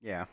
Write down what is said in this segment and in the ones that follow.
Yeah.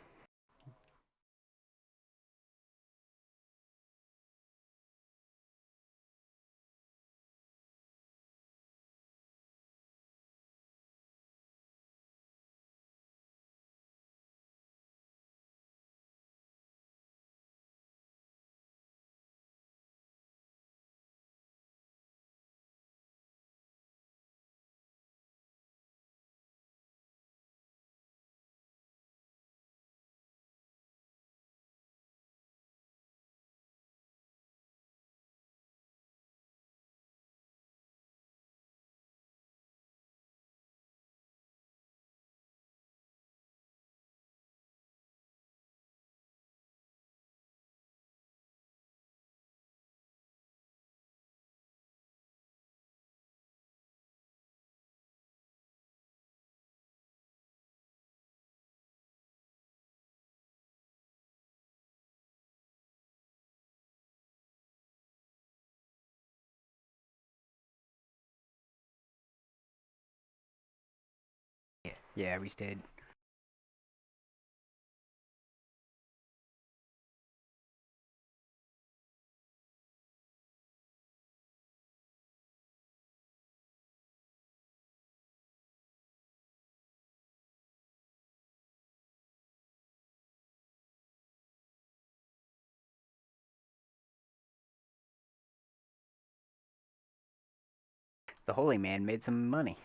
Yeah, we stayed. The holy man made some money.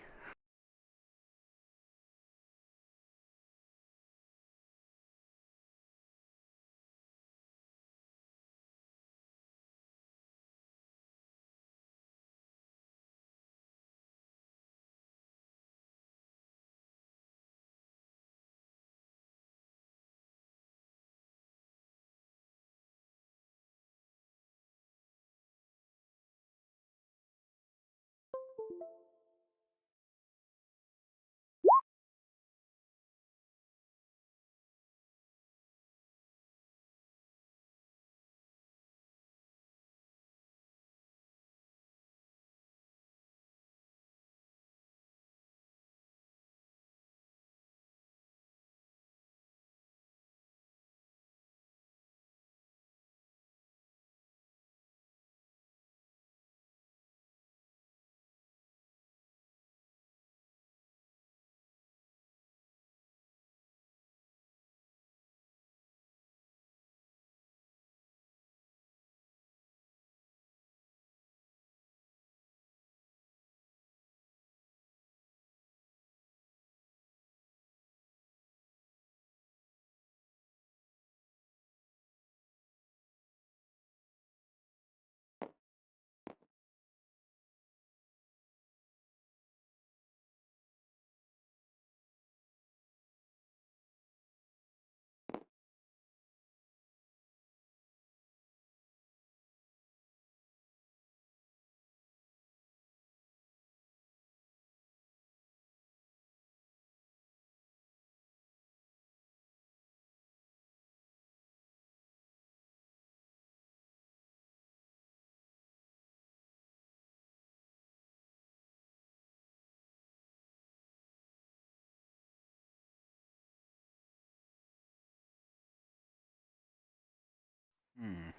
Hmm.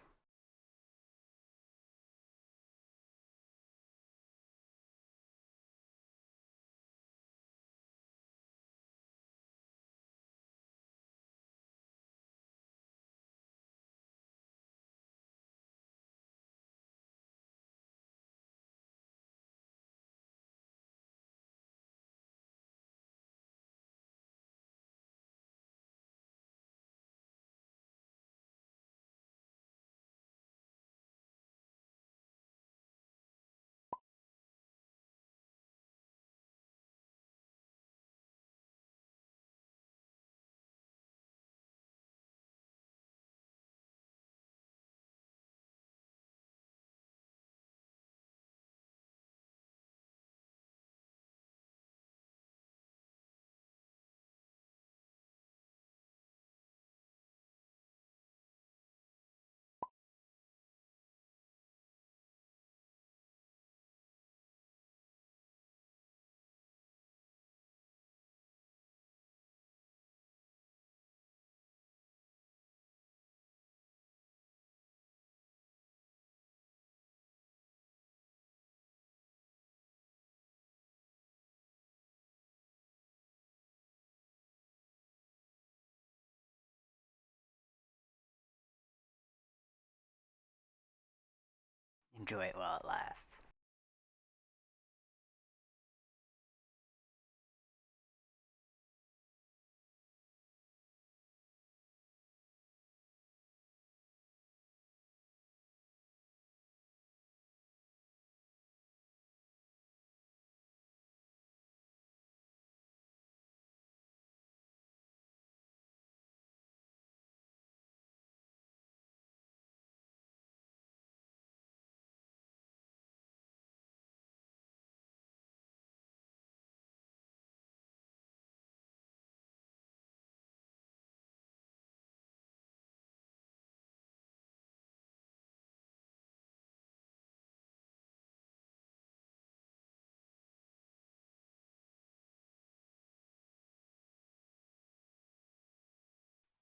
Enjoy it while it lasts.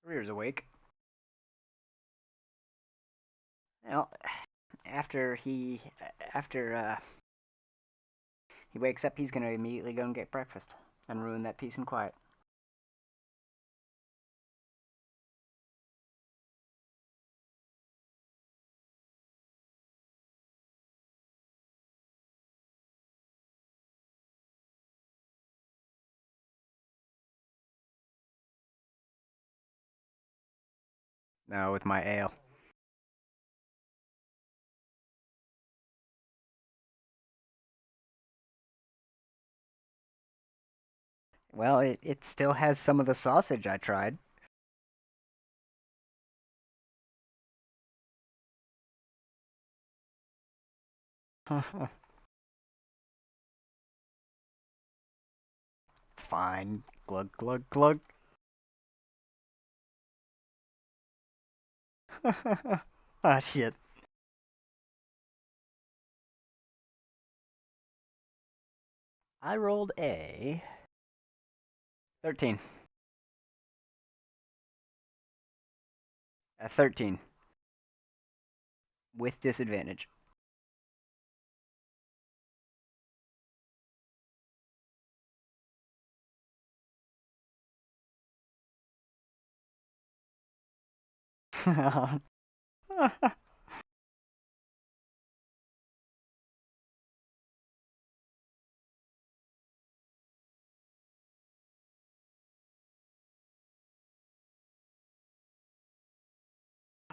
Rear's awake. Well, after he after he wakes up, he's gonna immediately go and get breakfast and ruin that peace and quiet. No, with my ale. Well, it still has some of the sausage I tried. It's fine. Glug glug glug. Ah shit. I rolled a 13. A 13 with disadvantage.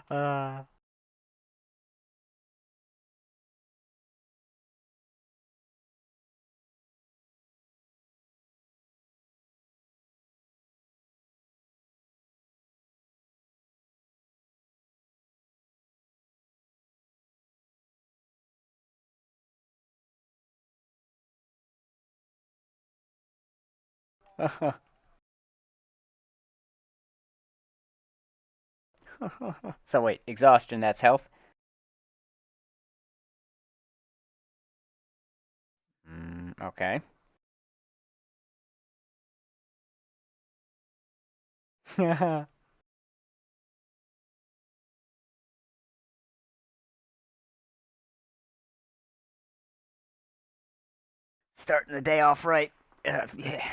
uh, so wait, exhaustion, that's health? Okay. Starting the day off right. Yeah.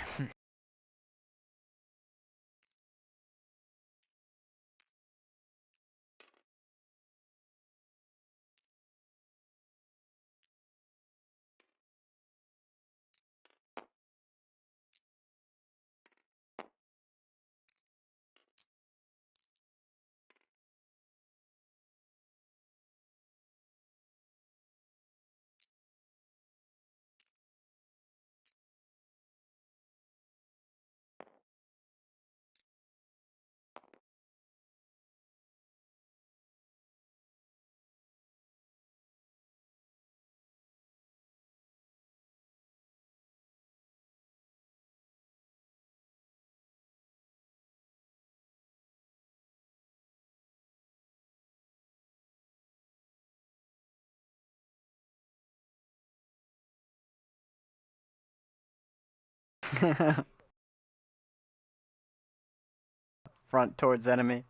Front towards enemy.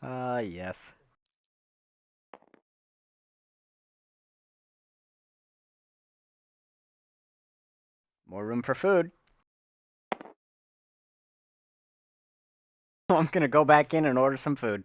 Yes. More room for food. I'm gonna go back in and order some food.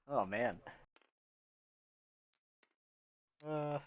Oh man. Uh,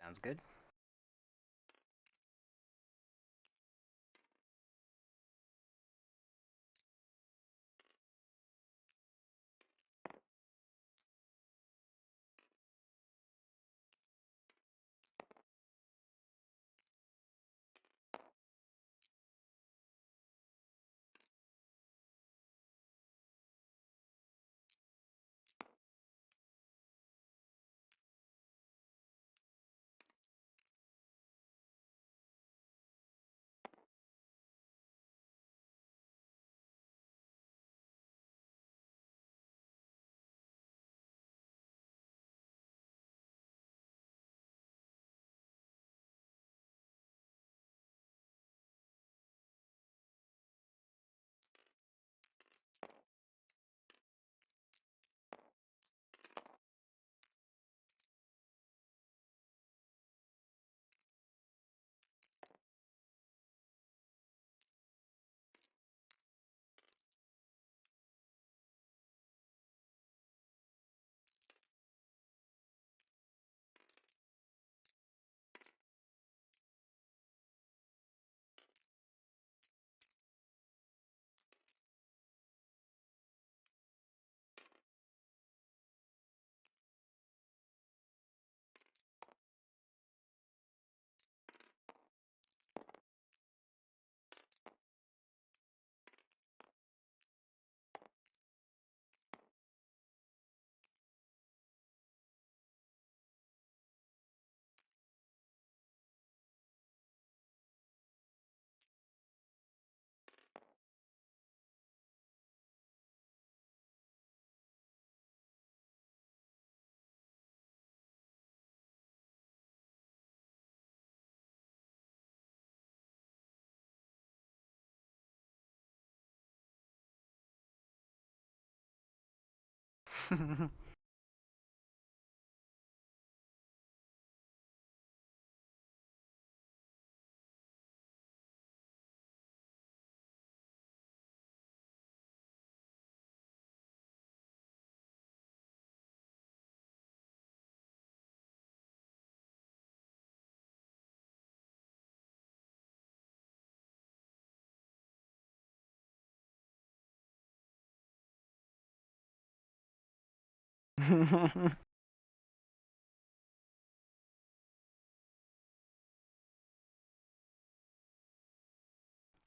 Sounds good.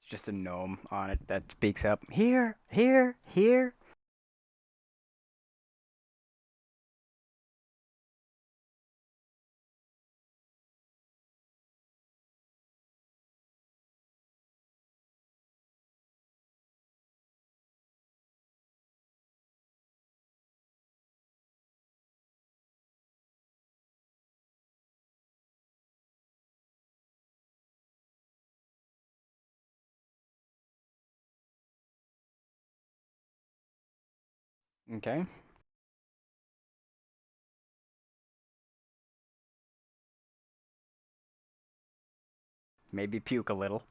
It's just a gnome on it that speaks up. Here, here, here. Okay. Maybe puke a little.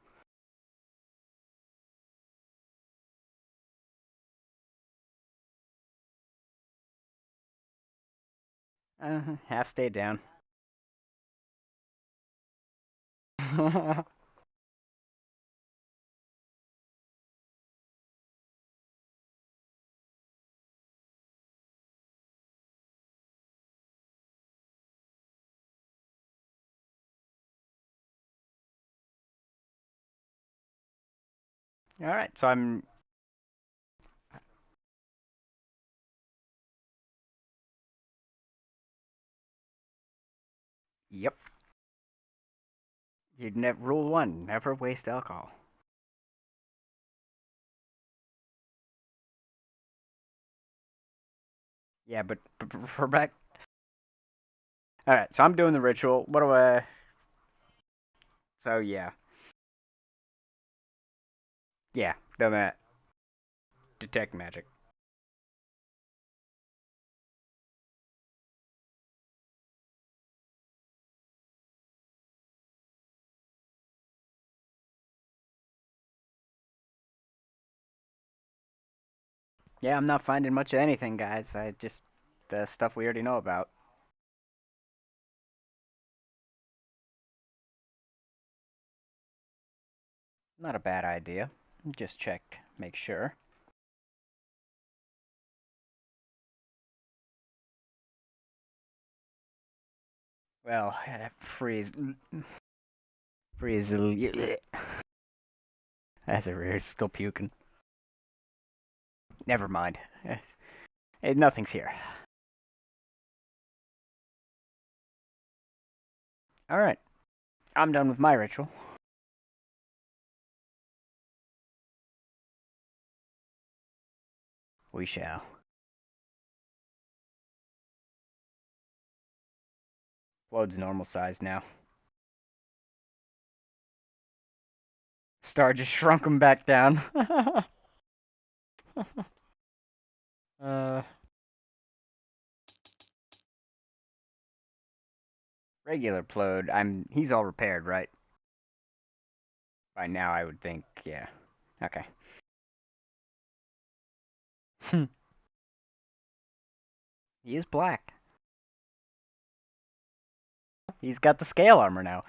Half stay down. All right, so I'm. Yep. You'd never rule one: never waste alcohol. Yeah, but for back. All right, so I'm doing the ritual. What do I? So yeah, yeah, the detect magic. Yeah, I'm not finding much of anything, guys. I just the stuff we already know about. Not a bad idea. Just check, make sure. Well, freeze, freeze. That's a weird. Still puking. Never mind. Nothing's here. All right, I'm done with my ritual. We shall. Load's normal size now. Star just shrunk him back down. uh, regular Plode. He's all repaired, right? By now, I would think. Yeah. Okay. He is black. He's got the scale armor now.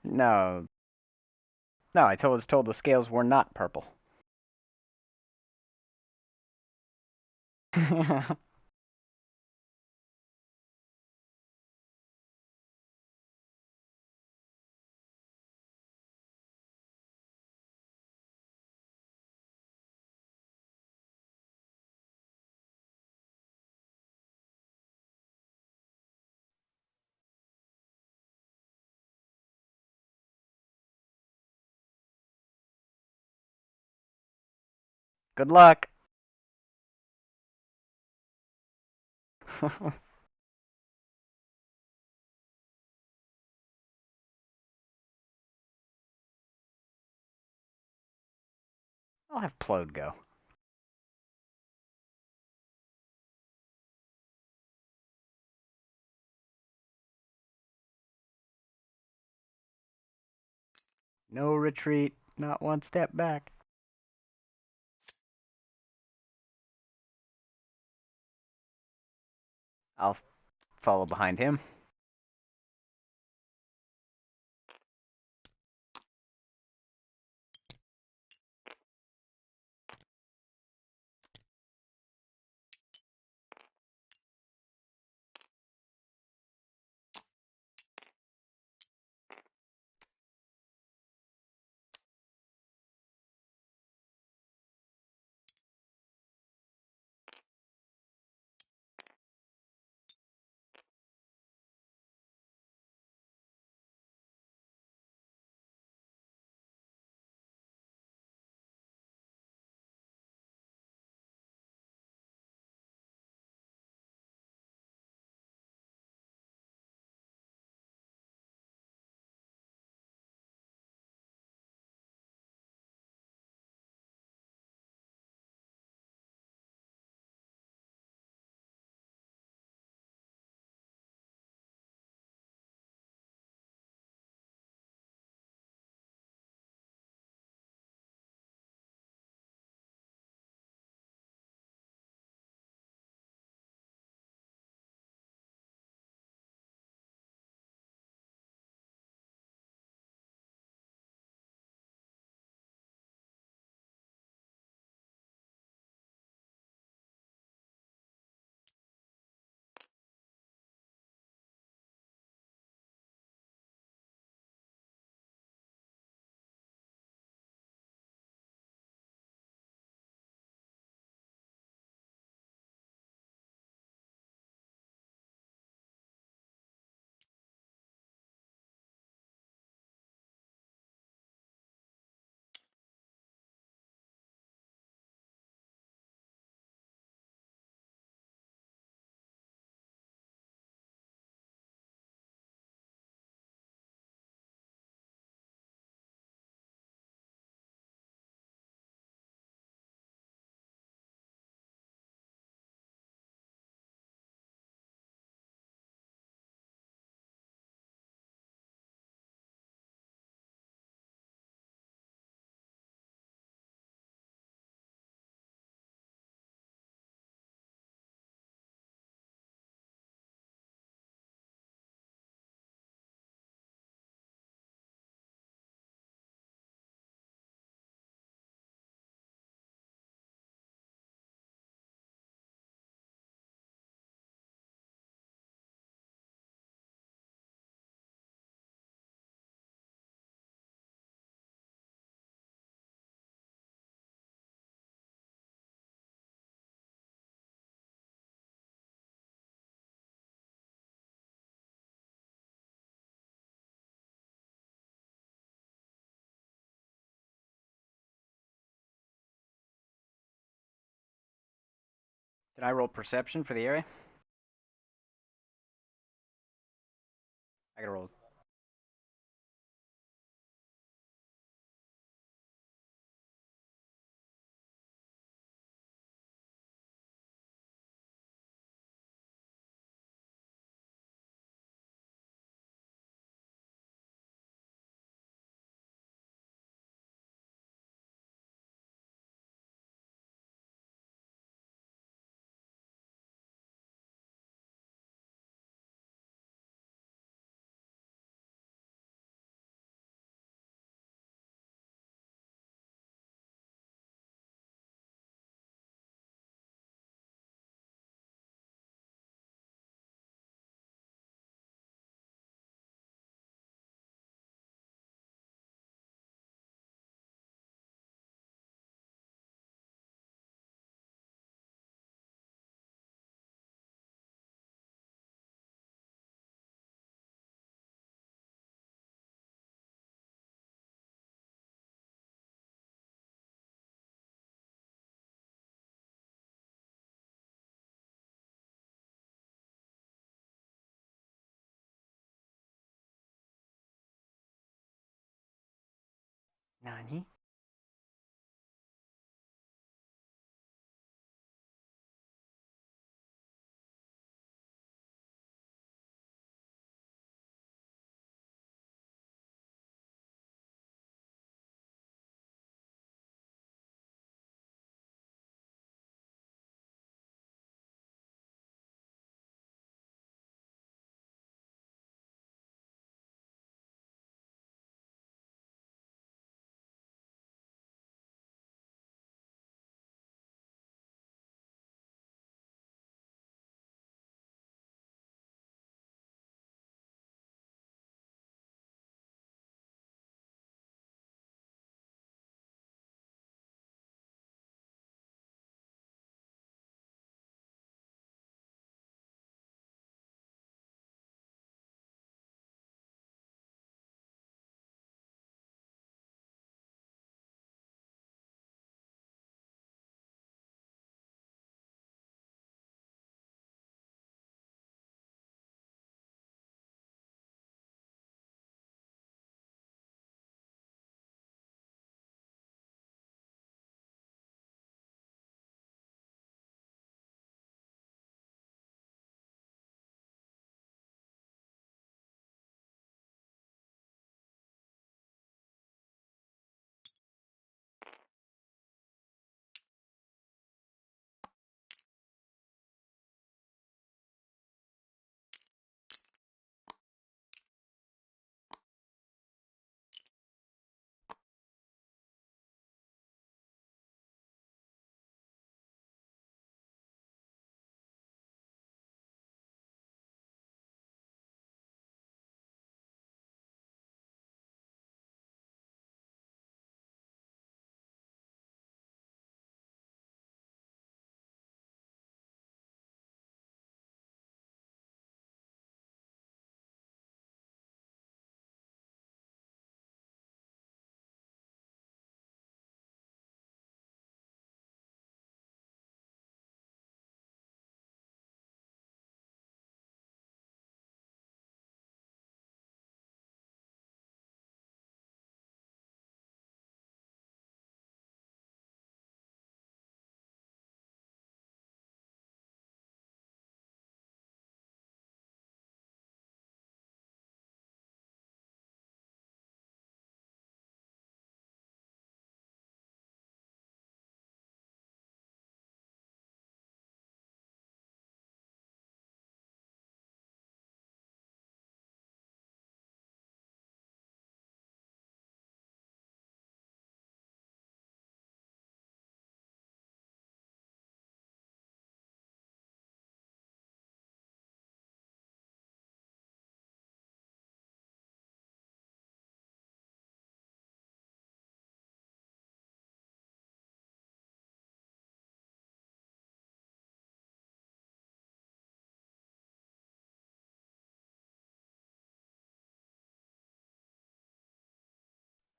No, no. Was told the scales were not purple. Good luck. I'll have Plode go. No retreat. Not one step back. I'll follow behind him. Did I roll perception for the area? I gotta roll. Nani?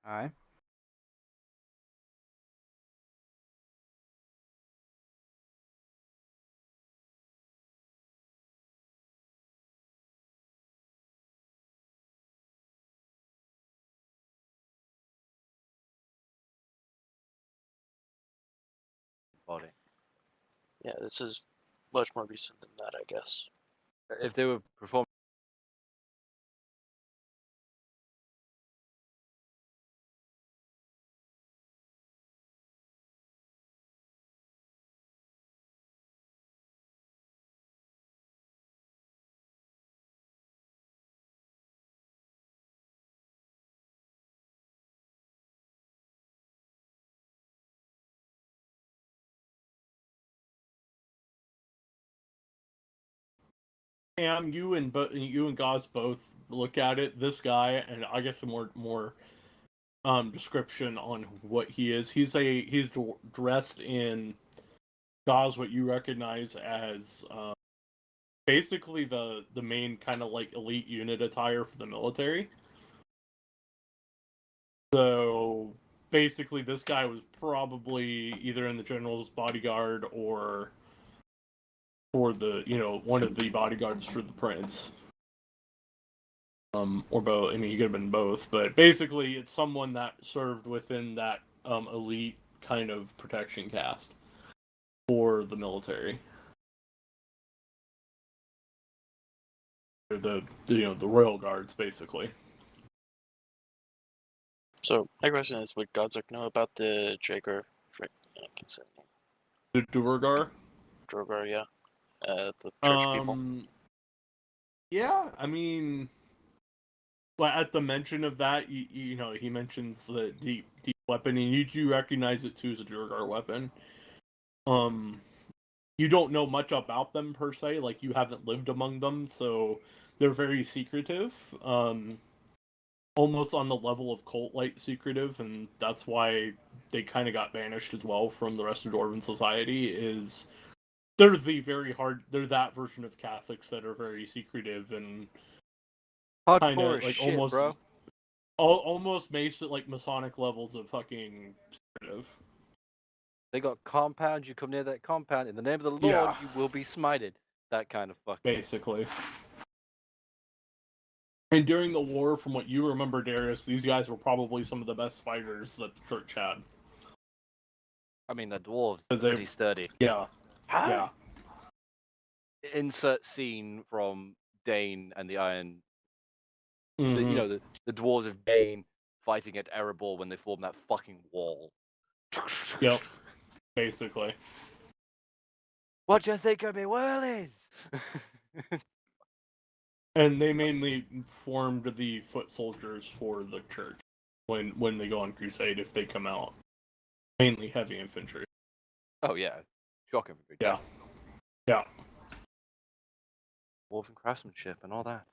Alright. Body. Yeah, this is much more recent than that, I guess. If they were performing. Cam, you and Gauze both look at it. This guy, and I guess a more description on what he is. He's dressed in Gauze, what you recognize as basically the main kind of like elite unit attire for the military. So basically, this guy was probably either in the general's bodyguard or for the one of the bodyguards for the prince. Or both. I mean, he could have been both, but basically, it's someone that served within that elite kind of protection caste for the military. The royal guards, basically. So my question is, would Godzuk know about the Drager? The Duergar? Drogar, yeah. The church people. Yeah, I mean, well, at the mention of that, he mentions the deep weapon, and you do recognize it too as a Duergar weapon. You don't know much about them per se, like you haven't lived among them, so they're very secretive. Almost on the level of cult-like secretive, and that's why they kind of got banished as well from the rest of Dwarven society. Is they're that version of Catholics that are very secretive and kind of like shit, almost makes it like Masonic levels of fucking secretive. They got compounds. You come near that compound, in the name of the Lord, Yeah. you will be smited. That kind of fucking. Basically. And during the war, from what you remember, Darius, these guys were probably some of the best fighters that the church had. I mean, the dwarves are pretty sturdy. Yeah. Huh? Yeah. Insert scene from Dane and the Iron. Mm-hmm. The dwarves of Dane fighting at Erebor when they form that fucking wall. Yep. Basically. What you think of me whirlies? And they mainly formed the foot soldiers for the church when they go on crusade, if they come out. Mainly heavy infantry. Oh yeah, shock infantry. Yeah. Yeah. Dwarven craftsmanship and all that.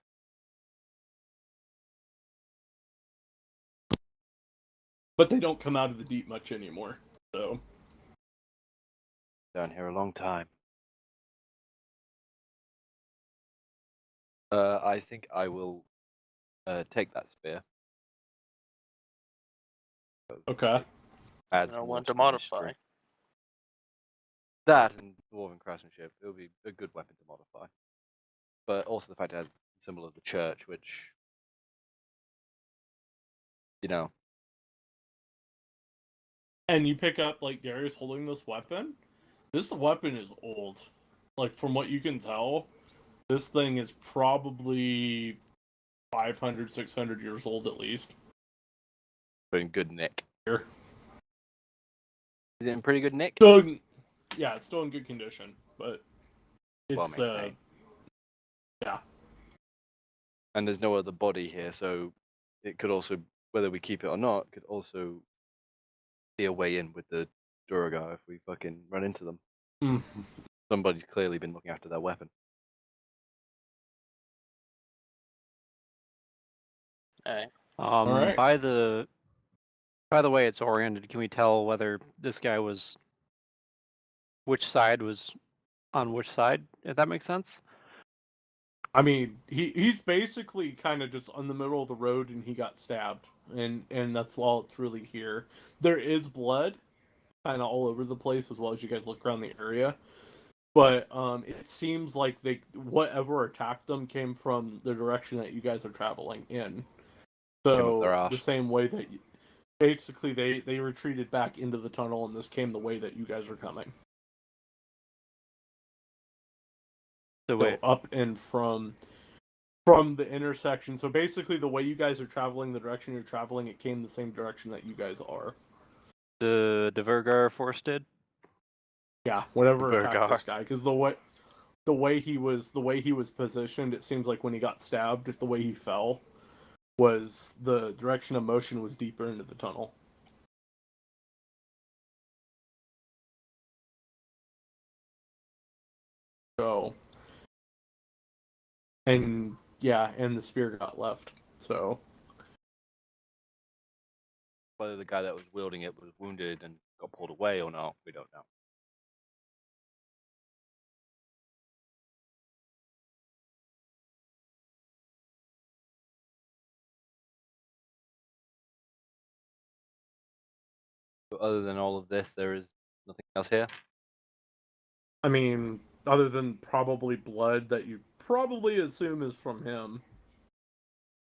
But they don't come out of the deep much anymore. So Down here a long time. I think I will take that spear. okay. Adds I more want to to my modify. history. That and Dwarven craftsmanship, it would be a good weapon to modify. But also the fact it has the symbol of the church, which, And you pick up like Darius holding this weapon. This weapon is old. Like from what you can tell, this thing is probably 500, 600 years old at least. but in good nick. Here. Is it in pretty good nick? Yeah, it's still in good condition, but it's maintained. Yeah. And there's no other body here, so it could also, whether we keep it or not, could also be a way in with the Duragar if we fucking run into them. Somebody's clearly been looking after their weapon. Alright. Alright. By the way it's oriented, can we tell whether this guy was which side was on which side, if that makes sense? I mean, he's basically kind of just on the middle of the road and he got stabbed. and that's why it's really here. There is blood, kind of all over the place as well as you guys look around the area. But it seems like whatever attacked them came from the direction that you guys are traveling in. So the same way that basically they retreated back into the tunnel, and this came the way that you guys are coming. So up and from the intersection. So basically, the way you guys are traveling, the direction you're traveling, it came the same direction that you guys are. The Vergar force did. Yeah, whatever attacked this guy, because the way he was positioned, it seems like when he got stabbed, the way he fell was the direction of motion was deeper into the tunnel. So, and yeah, and the spear got left. So, whether the guy that was wielding it was wounded and got pulled away or not, we don't know. But other than all of this, there is nothing else here? I mean, other than probably blood that you probably assume is from him.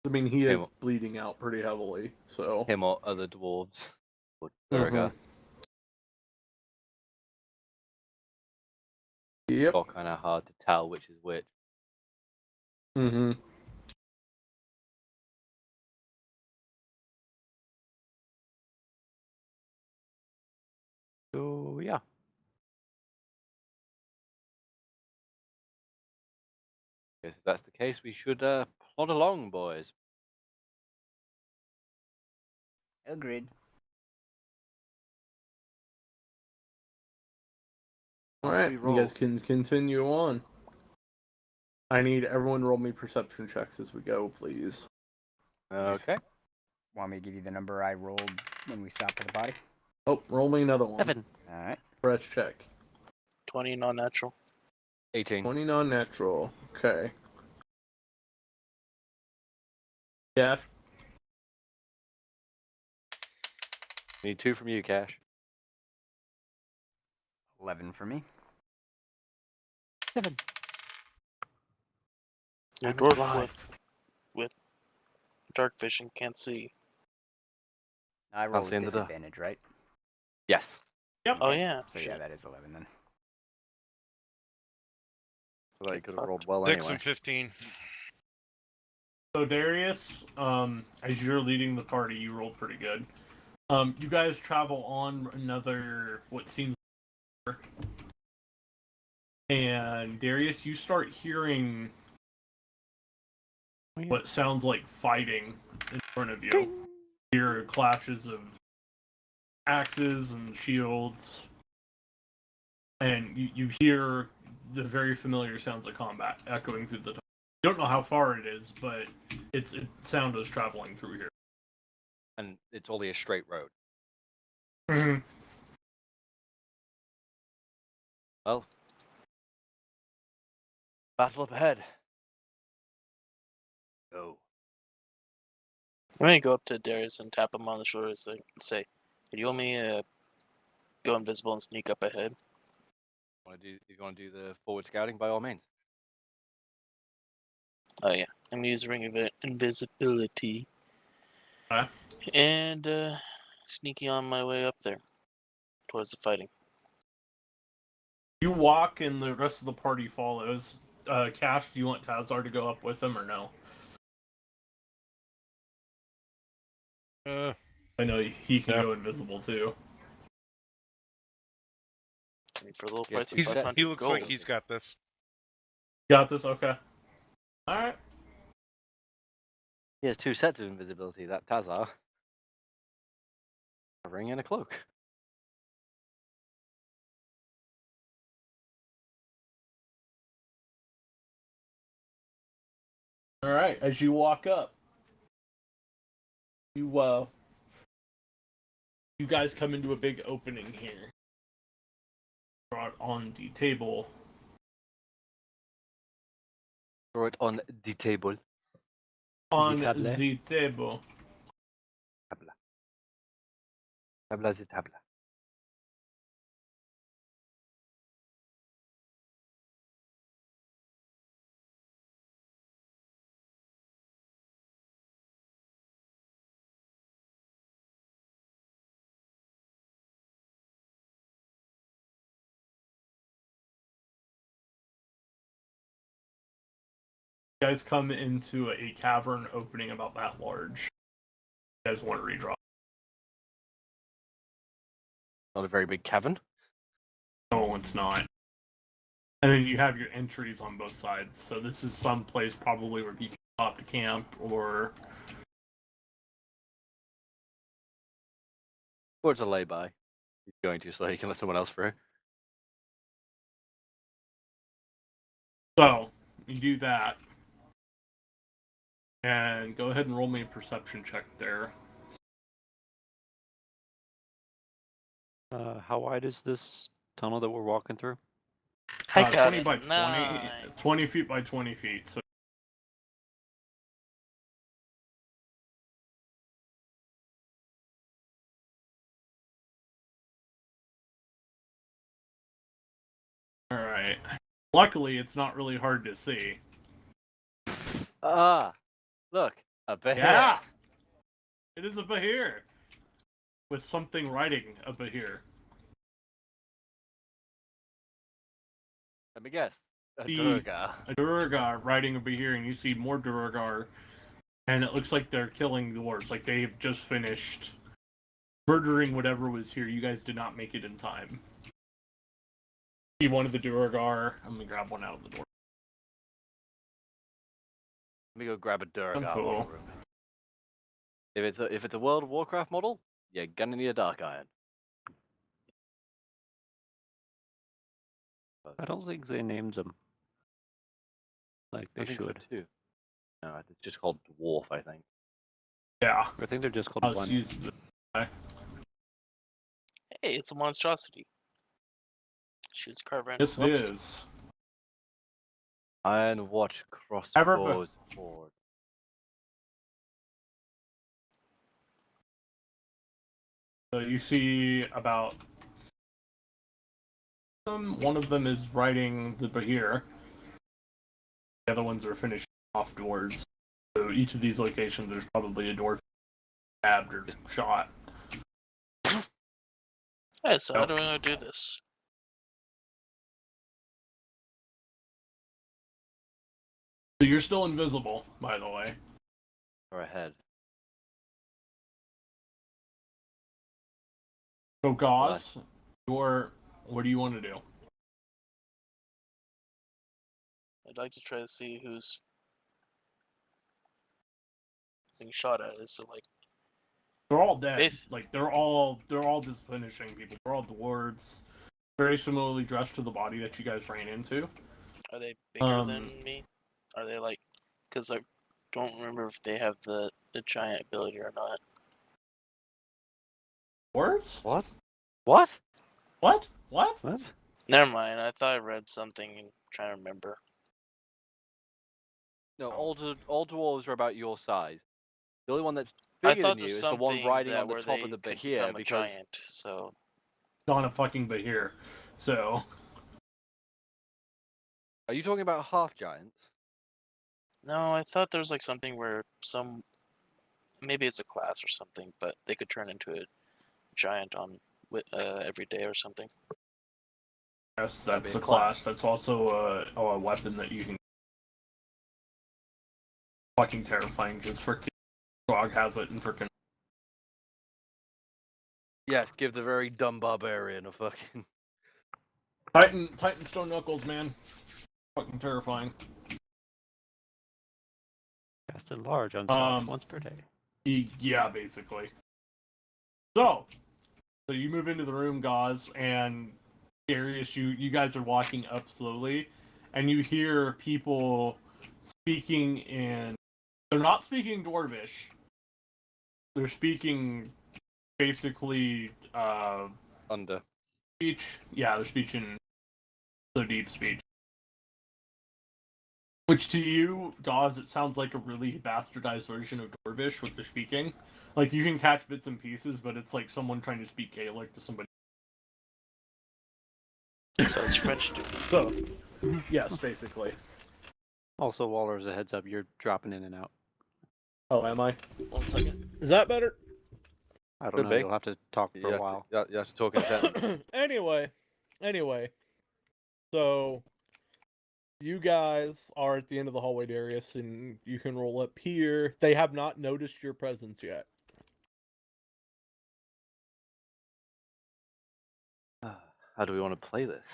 I mean, he is bleeding out pretty heavily, so... Him or other dwarves? Or Durga? Yep. It's all kind of hard to tell which is which. Mm-hmm. So, yeah. If that's the case, we should plod along, boys. Agreed. Alright, you guys can continue on. I need everyone roll me perception checks as we go, please. Okay. Want me to give you the number I rolled when we stopped for the body? Oh, roll me another one. 7. Alright. Fresh check. 20 non-natural. 18. 20 non-natural. Okay. Cash? Need 2 from you, Cash. 11 for me. 7. Your I'm dwarf alive. with dark vision can't see. I roll see with into the- disadvantage, right? Yes. Yep. Oh yeah. So yeah, that is 11 then. So that you could have rolled well 6 anyway. and 15. So Darius, as you're leading the party, you rolled pretty good. You guys travel on another what seems, and Darius, you start hearing what sounds like fighting in front of you. You hear clashes of axes and shields, and you hear the very familiar sounds of combat echoing through the tunnel. You don't know how far it is, but sound is traveling through here. And it's only a straight road. Mm-hmm. Well, battle up ahead. Go. I'm gonna go up to Darius and tap him on the shoulders and say, "Do you want me to go invisible and sneak up ahead?" If you want to do the forward scouting, by all means. Oh yeah, I'm gonna use Ring of Invisibility. Huh? And sneaky on my way up there towards the fighting. You walk, and the rest of the party follows. Cash, do you want Tazar to go up with him or no? I know he can go invisible too. I mean, for a little Yeah, price of He 500 looks gold. like he's got this. Got this? Okay. Alright. He has 2 sets of invisibility, that Tazar. A ring and a cloak. Alright, as you walk up, you guys come into a big opening here. Brought on the table. Throw it on the table. On table. the table. Tabla de tabla. You guys come into a cavern opening about that large. You guys want to redraw? Not a very big cavern. No, it's not. And then you have your entries on both sides. So this is some place probably where people stop to camp or... Or it's a lay-by. He's going to, so he can let someone else through. So, you do that. And go ahead and roll me a perception check there. How wide is this tunnel that we're walking through? I got 20 it. by 20. Nine. 20 feet by 20 feet. So alright. Luckily, it's not really hard to see. Ah, look, a bear. Yeah! It is a Bahir! With something writing a Bahir. Let me guess. A See Durga. a Durgar riding a Bahir, and you see more Durgar, and it looks like they're killing dwarves. Like they've just finished murdering whatever was here. You guys did not make it in time. See one of the Durgar. I'm gonna grab one out of the door. Let me go grab a Durga. Until- model real quick. If it's a World of Warcraft model, you're gonna need a Dark Iron. I don't think they named them like they I think so should. too. No, it's just called Dwarf, I think. Yeah. I think they're just called I'll one. use the... Hey, it's a monstrosity. Shoots carbine. Yes, it Whoops. is. Iron Watch Ever- Crossbows Horde. So you see about one of them is riding the Bahir. The other ones are finishing off dwarves. So each of these locations, there's probably a dwarf stabbed or shot. Hey, so how do I do this? So you're still invisible, by the way. Or ahead. So Gauss, what do you want to do? I'd like to try to see who's being shot at. So like, They're all dead. Base- Like they're all just finishing people. They're all dwarves, very similarly dressed to the body that you guys ran into. are they bigger than me? Are they like? Because I don't remember if they have the giant ability or not. Dwarves? What? What? What? What? What? Never mind. I thought I read something and trying to remember. No, all dwarves are about your size. The only one that's I bigger thought than you there's is the one something riding that on the where top they of the could Bahir become a because giant. So It's on a fucking Bahir. So are you talking about half giants? no, I thought there was like something where some maybe it's a class or something, but they could turn into a giant on every day or something. yes, That'd that's be a a class. That's also a weapon that you can. Fucking terrifying because freaking Frog has it and freaking. Yes, give the very dumb barbarian a fucking Titan Stone Knuckles, man. Fucking terrifying. Casted large on soft once per day. Yeah, basically. So you move into the room, Gauze, and Darius, you guys are walking up slowly, and you hear people speaking in. They're not speaking Dwarvish. They're speaking basically under. speech. Yeah, they're speaking so deep speech. Which to you, Gauze, it sounds like a really bastardized version of Dwarvish with the speaking. Like, you can catch bits and pieces, but it's like someone trying to speak Gaelic to somebody. So it's French dude. So, yes, basically. Also, Waller, as a heads up, you're dropping in and out. Oh, am I? 1 second. Is that better? I don't Could know. be. You'll have to talk for a while. You have to talk in sentence. Anyway. So, you guys are at the end of the hallway, Darius, and you can roll up here. They have not noticed your presence yet. How do we want to play this?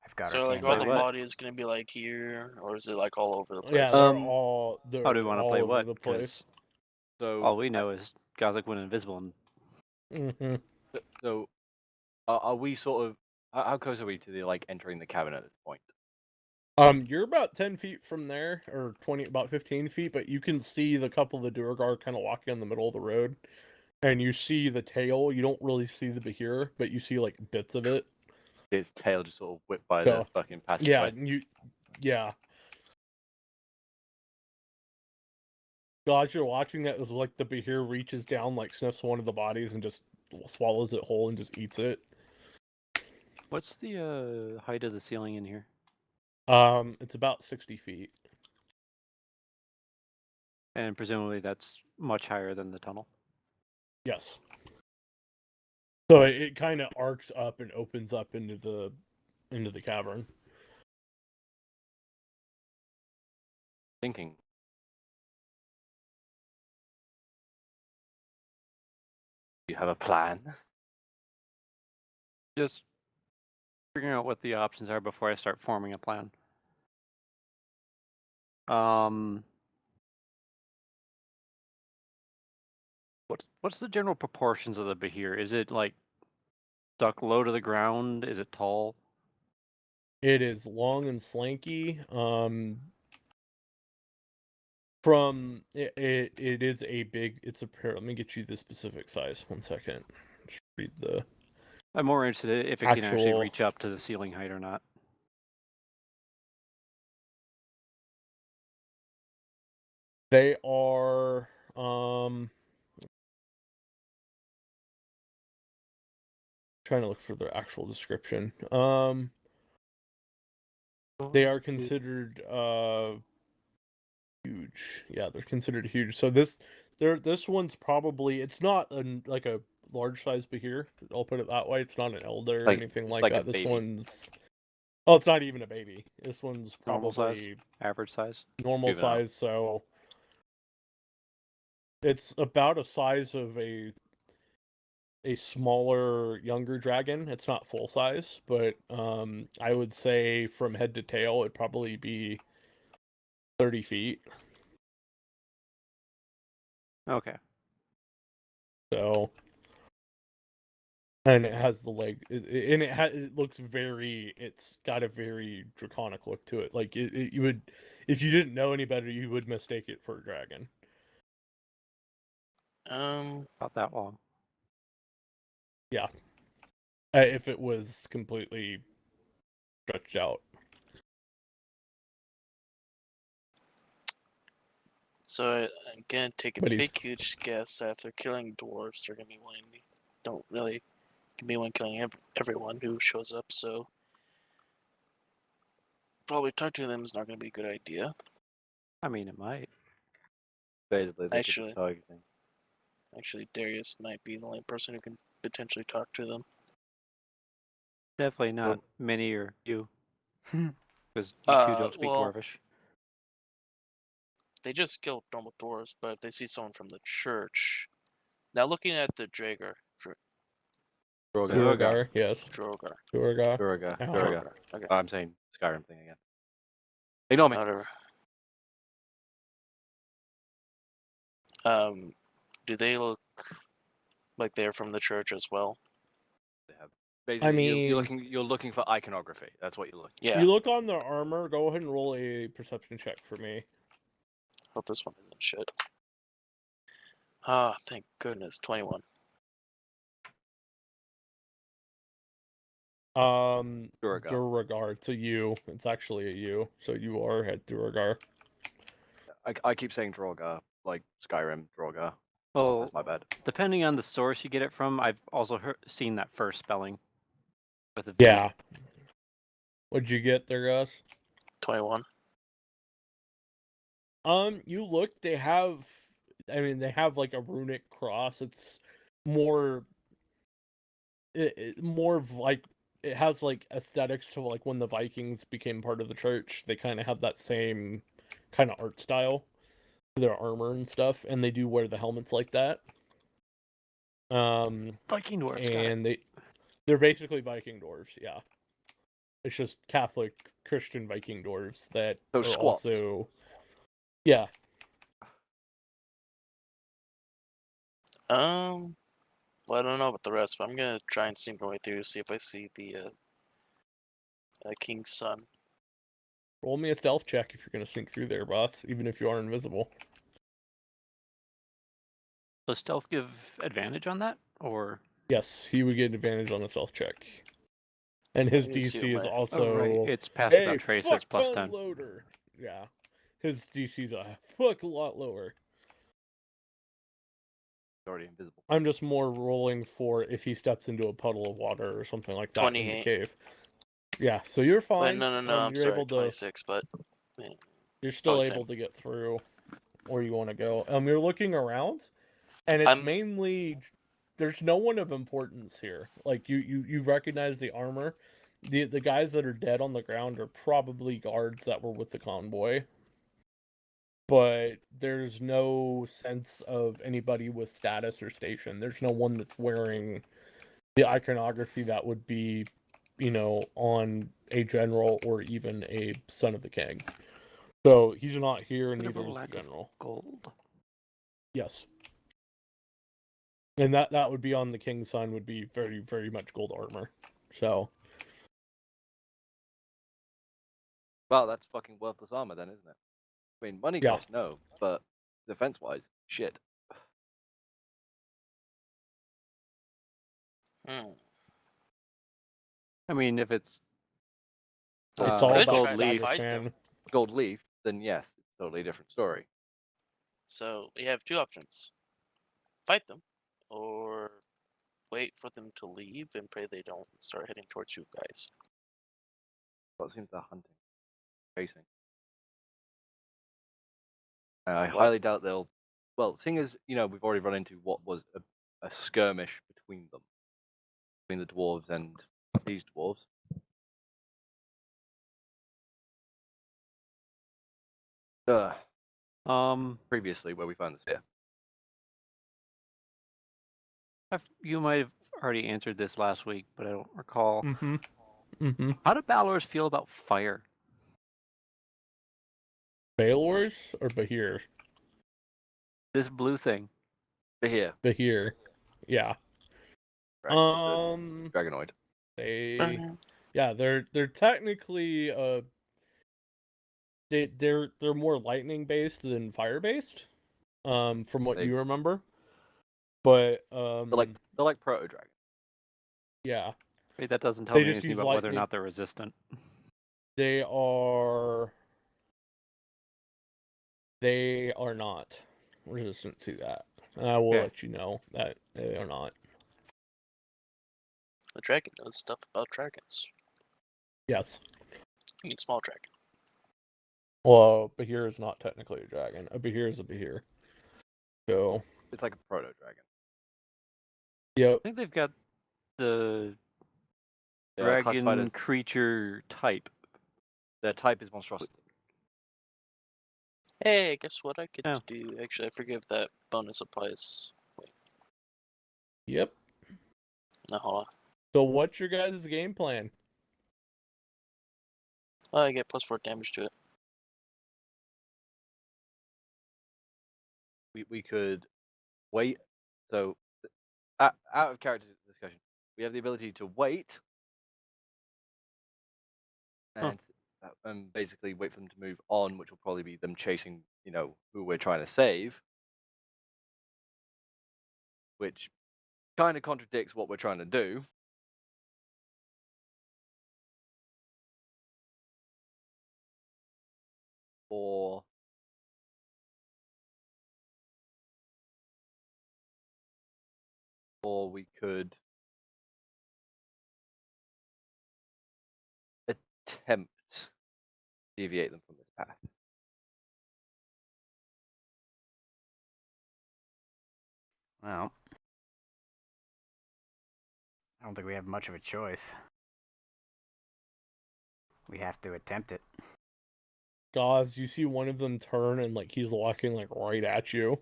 I've got So our like all the what? bodies gonna be like here, or is it like all over the place? Yeah, they're all How do we want to play over what? the place. So All we know is Gazak went invisible. And Mm-hmm. So, are we sort of? How close are we to the like entering the cabin at this point? You're about 10 feet from there, or about 15 feet, but you can see the couple of the Duergar kind of walking in the middle of the road, and you see the tail. You don't really see the Bahir, but you see like bits of it. Its tail just sort of whipped by So, the fucking passageway. Yeah, yeah. So as you're watching that, it was like the Bahir reaches down, like sniffs one of the bodies, and just swallows it whole and just eats it. what's the height of the ceiling in here? It's about 60 feet. And presumably that's much higher than the tunnel. Yes. So it kind of arcs up and opens up into the cavern. Thinking. Do you have a plan? Just figuring out what the options are before I start forming a plan. What's the general proportions of the Bahir? Is it like stuck low to the ground? Is it tall? It is long and slanky. It is a big. It's a pair. Let me get you the specific size. 1 second. Just read the. I'm more interested if it can actually reach up to the ceiling height or not. They are trying to look for their actual description. They are considered huge. Yeah, they're considered huge. So this one's probably, it's not like a large size Bahir. I'll put it that way. It's not an elder or anything like that. This one's it's not even a baby. This one's Normal size? probably Average size? normal size. So it's about a size of a smaller, younger dragon. It's not full size, but I would say from head to tail, it'd probably be 30 feet. Okay. So, and it has the leg, and it looks very. It's got a very draconic look to it. Like you would, if you didn't know any better, you would mistake it for a dragon. About that long. Yeah. If it was completely stretched out. So I'm gonna take a big, huge guess. After killing dwarves, they're gonna be wanting me. Don't really be one killing everyone who shows up. So probably talk to them is not gonna be a good idea. I mean, it might. Actually, Darius might be the only person who can potentially talk to them. Definitely not Minnie or you, because you two don't speak Dwarvish. They just killed normal dwarves, but if they see someone from the church, now looking at the Draegar. Duergar, yes. Duergar. Okay. I'm saying Skyrim thing again. Ignore me. Whatever. Do they look like they're from the church as well? They have. Basically, I mean, you're looking for iconography. That's what you're looking. Yeah. You look on their armor. Go ahead and roll a perception check for me. Hope this one isn't shit. Ah, thank goodness, 21. Duragar. Duragar to you. It's actually a you, so you are at Duragar. I keep saying Drogar, like Skyrim Drogar. Oh, That's my bad. depending on the source you get it from, I've also seen that first spelling with a V. Yeah. What'd you get there, Gus? 21. You look, they have like a runic cross. It's more more of like it has like aesthetics to like when the Vikings became part of the church. They kind of have that same kind of art style to their armor and stuff, and they do wear the helmets like that. Viking dwarves, got it. And they're basically Viking dwarves, yeah. It's just Catholic Christian Viking dwarves that So are squats. also, yeah. Well, I don't know about the rest, but I'm gonna try and sneak my way through to see if I see the King's Son. Roll me a stealth check if you're gonna sneak through there, boss, even if you are invisible. Does stealth give advantage on that, or? Yes, he would get advantage on a stealth check. And his Let me see DC what is my- also Oh, right. It's passive a without trace. It's plus fuck-ton 10. loader. Yeah, his DC's a fuck a lot lower. Already invisible. I'm just more rolling for if he steps into a puddle of water or something like that in the 28. cave. Yeah, so you're Wait, fine. no, I'm you're sorry, able to. 26, but You're still Probably able same. to get through where you want to go. You're looking around, and it's mainly there's no one of importance here. Like you recognize the armor. The guys that are dead on the ground are probably guards that were with the convoy. But there's no sense of anybody with status or station. There's no one that's wearing the iconography that would be, on a general or even a son of the king. So he's not here, and Bit of a neither is the lack of general. gold. Yes. And that would be on the king's son, would be very, very much gold armor. So. Well, that's fucking worthless armor then, isn't it? I mean, money Yeah. cost, no, but defense-wise, shit. Hmm. I mean, if it's It's all Could about try to leaf. fight man. them. Gold leaf, then yes, it's a totally different story. So we have two options: fight them, or wait for them to leave and pray they don't start heading towards you guys. What seems they're hunting, chasing. I What? highly doubt they'll. Well, seeing as we've already run into what was a skirmish between them, between the dwarves and these dwarves. Previously, where we found the spear. You might have already answered this last week, but I don't recall. Mm-hmm. Mm-hmm. How do Balors feel about fire? Baelors or Bahir? This blue thing. Here, Bahir. Yeah. Dragonoid. They're technically they're more lightning based than fire based, from what you remember. But they're like proto dragon. yeah. Wait, that doesn't tell They me just anything use about whether or lightning. not they're resistant. They are not resistant to that. I will let you know that they are not. The dragon knows stuff about dragons. Yes. I mean, small dragon. Well, Bahir is not technically a dragon. A Bahir is a Bahir. So it's like a proto dragon. Yep. I think they've got the dragon creature type. Their type is monstrosity. Hey, guess what I could do? Actually, I forget if that bonus applies. Wait. Yep. No, hold on. So what's your guys' game plan? I get +4 damage to it. We could wait. So, out of character discussion, we have the ability to wait and basically wait for them to move on, which will probably be them chasing, who we're trying to save, which kind of contradicts what we're trying to do. we could attempt to deviate them from this path. Well, I don't think we have much of a choice. We have to attempt it. Gauze, you see one of them turn and like he's walking like right at you,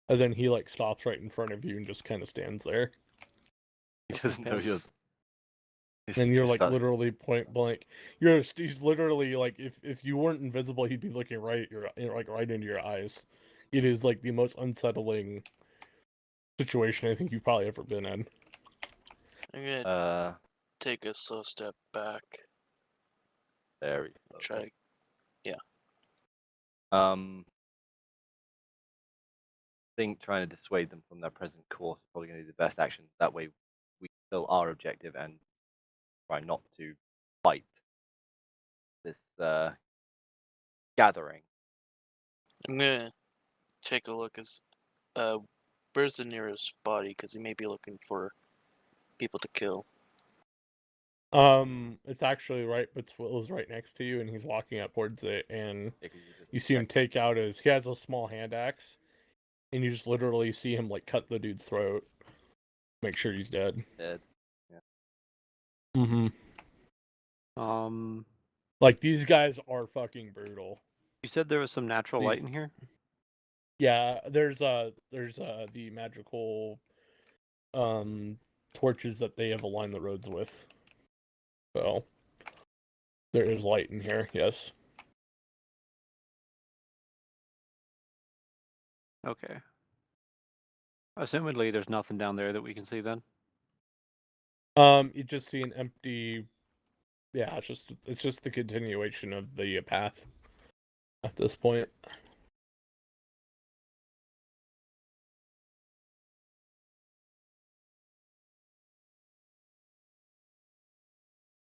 and then he like stops right in front of you and just kind of stands there. He doesn't know you're. And you're like Starts- literally point blank. He's literally like if you weren't invisible, he'd be looking right right into your eyes. It is like the most unsettling situation I think you've probably ever been in. I'm gonna take a slow step back. Very slow. Try. I think trying to dissuade them from their present course is probably going to be the best action. That way, we fulfill our objective and try not to fight this gathering. I'm gonna take a look as where's the nearest body, because he may be looking for people to kill. It's actually right, but it was right next to you, and he's walking up towards it, and Yeah, 'cause just you see him check- take out he has a small hand axe, and you just literally see him like cut the dude's throat, make sure he's dead. dead. Mm-hmm. Like these guys are fucking brutal. You said there was some natural light in here? Yeah, there's the magical torches that they have aligned the roads with. So there is light in here, yes. Okay. Assumedly, there's nothing down there that we can see then. You just see an empty. Yeah, it's just the continuation of the path at this point.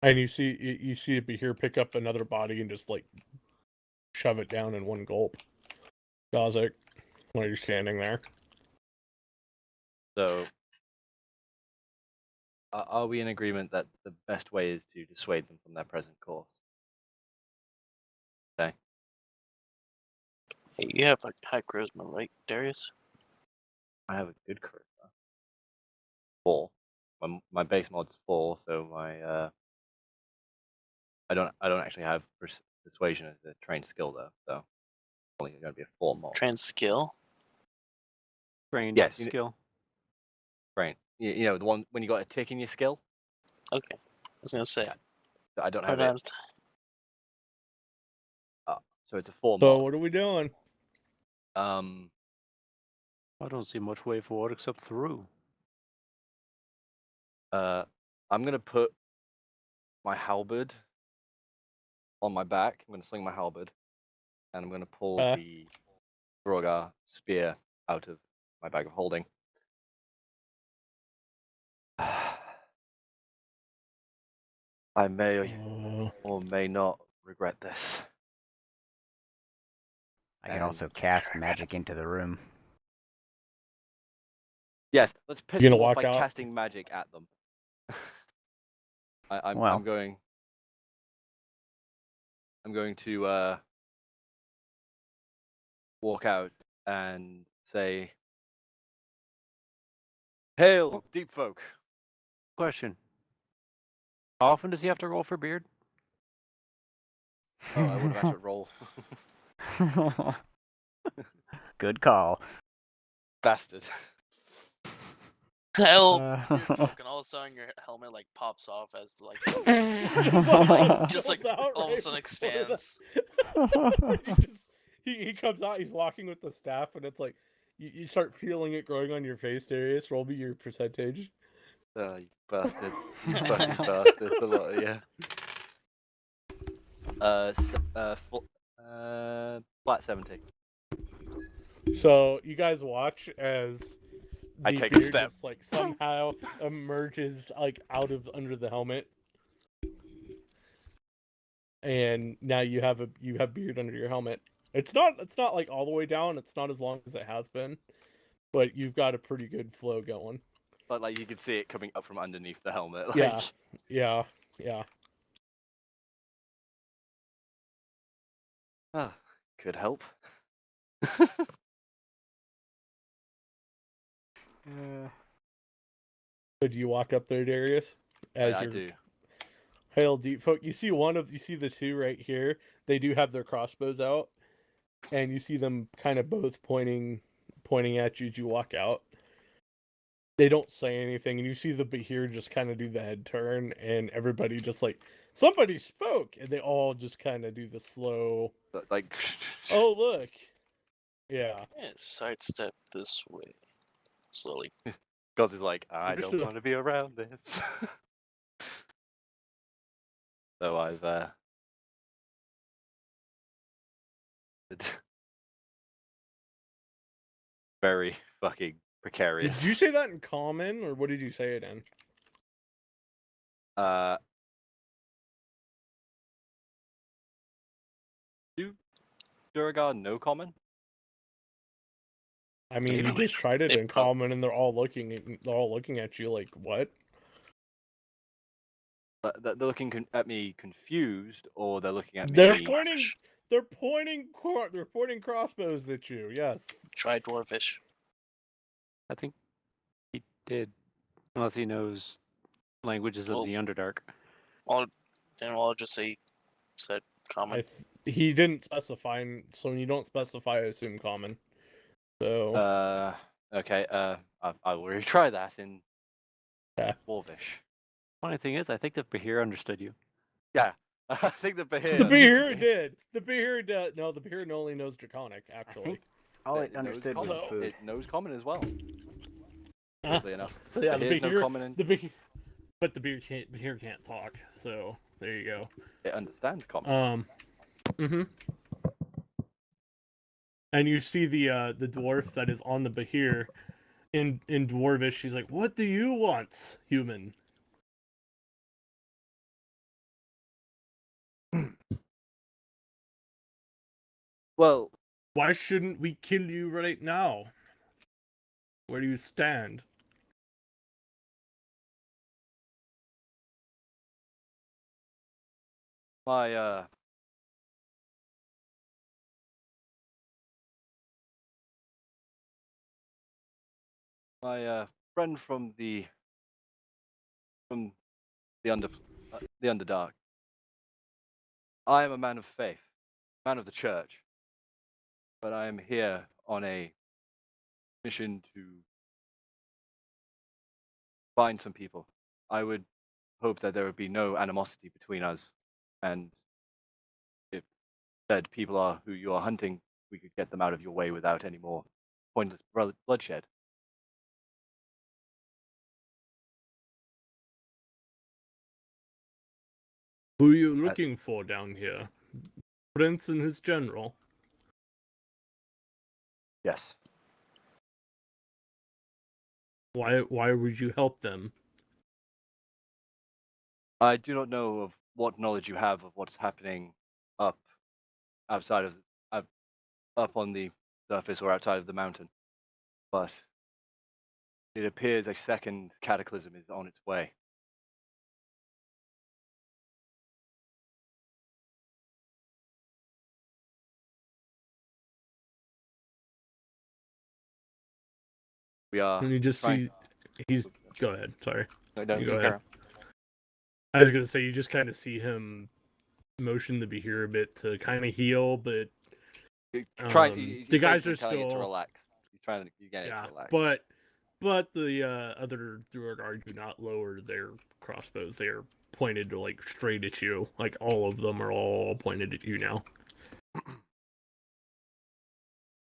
And you see it be here pick up another body and just like shove it down in one gulp. Gozek, while you're standing there. So, are we in agreement that the best way is to dissuade them from their present course? Okay. Hey, you have like high charisma, right, Darius? I have a good charisma. 4. My base mod's 4, so my I don't actually have persuasion as a trained skill though, so it's only going to be a 4 mod. Trained skill. Trained Yes, skill. Trained. You know the one when you got a tick in your skill. Okay, I was gonna say. Yeah. I don't have Hold it. on. So it's a 4 So mod. what are we doing? I don't see much way forward except through. I'm gonna put my halberd on my back. I'm gonna sling my halberd, and I'm gonna pull the Drogar spear out of my bag of holding. I may or may not regret this. I can also cast magic into the room. Yes, let's piss You them gonna off walk by out? casting magic at them. I'm Well. going to walk out and say, "Hail, deep folk." Question. How often does he have to roll for beard? Oh, I would have had to roll. Good call. Bastard. Hell, and all of a sudden your helmet like pops off as like just like all of a sudden expands. He comes out, he's walking with the staff, and it's like you start feeling it growing on your face, Darius. Roll me your percentage. You bastard. You fucking bastard. A lot, yeah. Flat 70. So you guys watch as I the take a beard step. just like somehow emerges like out of under the helmet, and now you have beard under your helmet. It's not like all the way down. It's not as long as it has been, but you've got a pretty good flow going. But like you can see it coming up from underneath the helmet. Like, Yeah. could help. So do you walk up there, Darius? I do. Hail deep folk. You see the two right here. They do have their crossbows out, and you see them kind of both pointing at you as you walk out. They don't say anything, and you see the Bahir just kind of do the head turn, and everybody just like, somebody spoke, and they all just kind of do the slow. Like. Oh look. Yeah. Sidestep this way. Slowly. Goz is like, I don't want to be around this. So I've very fucking precarious. Did you say that in common, or what did you say it in? Do Duragar no common? I mean, you just tried it in common, and they're all looking at you like, what? They're looking at me confused, or they're looking at me. They're pointing crossbows at you. Yes. Try Dwarfish. I think he did, unless he knows languages of the Underdark. I'll just say said common. He didn't specify, so when you don't specify, I assume common. So. Okay. I will retry that in Dwarvish. Funny thing is, I think the Bahir understood you. Yeah, I think the Bahir. The Bahir did. The Bahir did. No, the Bahir only knows Draconic. Actually, I think all it understood was food. It knows common as well. Weirdly enough. So yeah, the Bahir, but the Bahir can't talk. So there you go. It understands common. And you see the dwarf that is on the Bahir in Dwarvish. She's like, "What do you want, human?" Well, why shouldn't we kill you right now? Where do you stand? My friend from the Underdark. I am a man of faith, man of the church, but I am here on a mission to find some people. I would hope that there would be no animosity between us, and if said people are who you are hunting, we could get them out of your way without any more pointless bloodshed. Who are you looking for down here? Prince and his general? Yes. Why would you help them? I do not know of what knowledge you have of what's happening up on the surface or outside of the mountain, but it appears a second cataclysm is on its way. We are. And you just see he's. Go ahead. Sorry. No, you go ahead. I was gonna say you just kind of see him motion the Bahir a bit to kind of heal, but the guys are still to relax. He's trying to get it to relax. But the other Duergar do not lower their crossbows. They are pointed to like straight at you. Like all of them are all pointed at you now.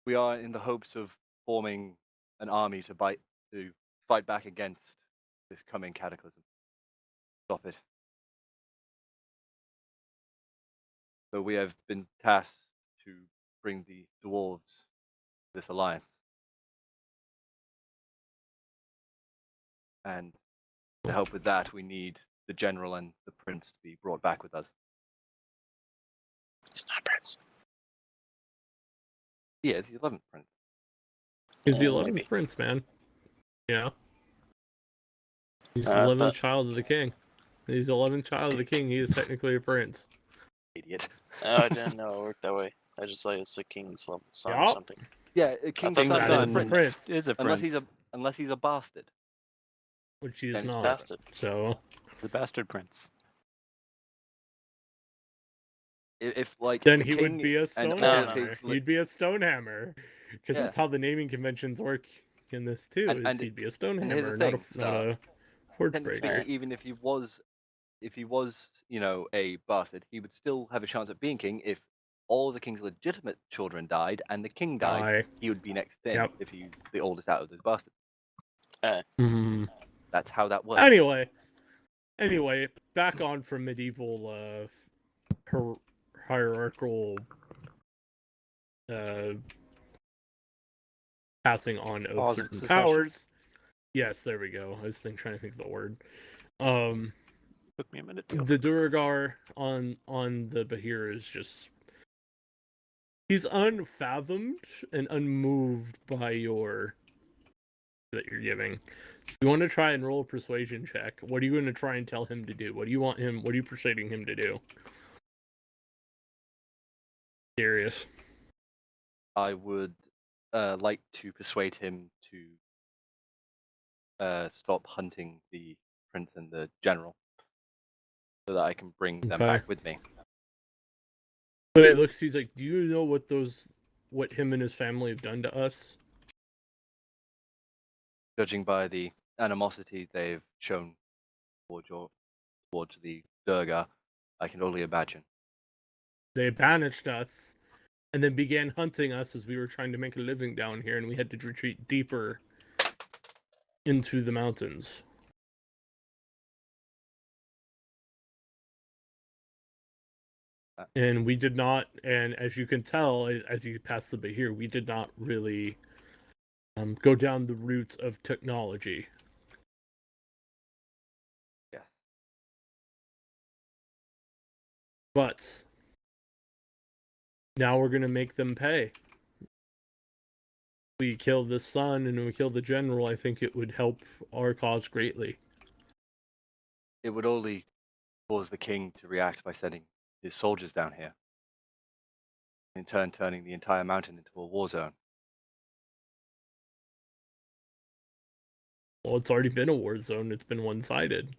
We are in the hopes of forming an army to fight back against this coming cataclysm. Stop it. So we have been tasked to bring the dwarves to this alliance. And to help with that, we need the general and the prince to be brought back with us. He's not prince. Yeah, it's the 11th prince. He's the 11th prince, man. Yeah. He's the 11th but child of the king. He's the 11th child of the king. He is technically a prince. Idiot. I didn't know it worked that way. I just thought it's the king's son or Yup. something. Yeah, a king's thought King son that that is is a the prince. prince, Is a Unless prince. he's a bastard. which he is Then it's not. Bastard. So The bastard prince. If like then the he king would be a and all No, of no, Stonehammer. his He'd be a Stonehammer. Because Yeah. that's how the naming conventions work in this too, is And he'd be a here's the Stonehammer, thing, not a Forge technically Breaker. speaking, even if he was, a bastard, he would still have a chance at being king if all the king's legitimate children died and the king died. Aye. He would be next in Yep. if he's the oldest out of those bastards. Mhm. That's how that works. Anyway, back on from medieval hierarchical passing on of Closet certain succession? powers. Yes, there we go. I was trying to think of the word. Took me a minute too. The Duragar on the Bahir is just, he's unfathomed and unmoved by your that you're giving. If you want to try and roll a persuasion check, what are you going to try and tell him to do? What do you want him? What are you persuading him to do? Serious. I would like to persuade him to stop hunting the prince and the general, so that I can bring them Okay. back with me. But it looks, he's like, do you know what him and his family have done to us? Judging by the animosity they've shown towards the Durga, I can only imagine. They banished us and then began hunting us as we were trying to make a living down here, and we had to retreat deeper into the mountains. And we did not, and as you can tell, as you pass the Bahir, we did not really go down the routes of technology. Yeah. But now we're going to make them pay. We kill the son and we kill the general, I think it would help our cause greatly. It would only cause the king to react by sending his soldiers down here, in turn turning the entire mountain into a war zone. Well, it's already been a war zone. It's been one-sided.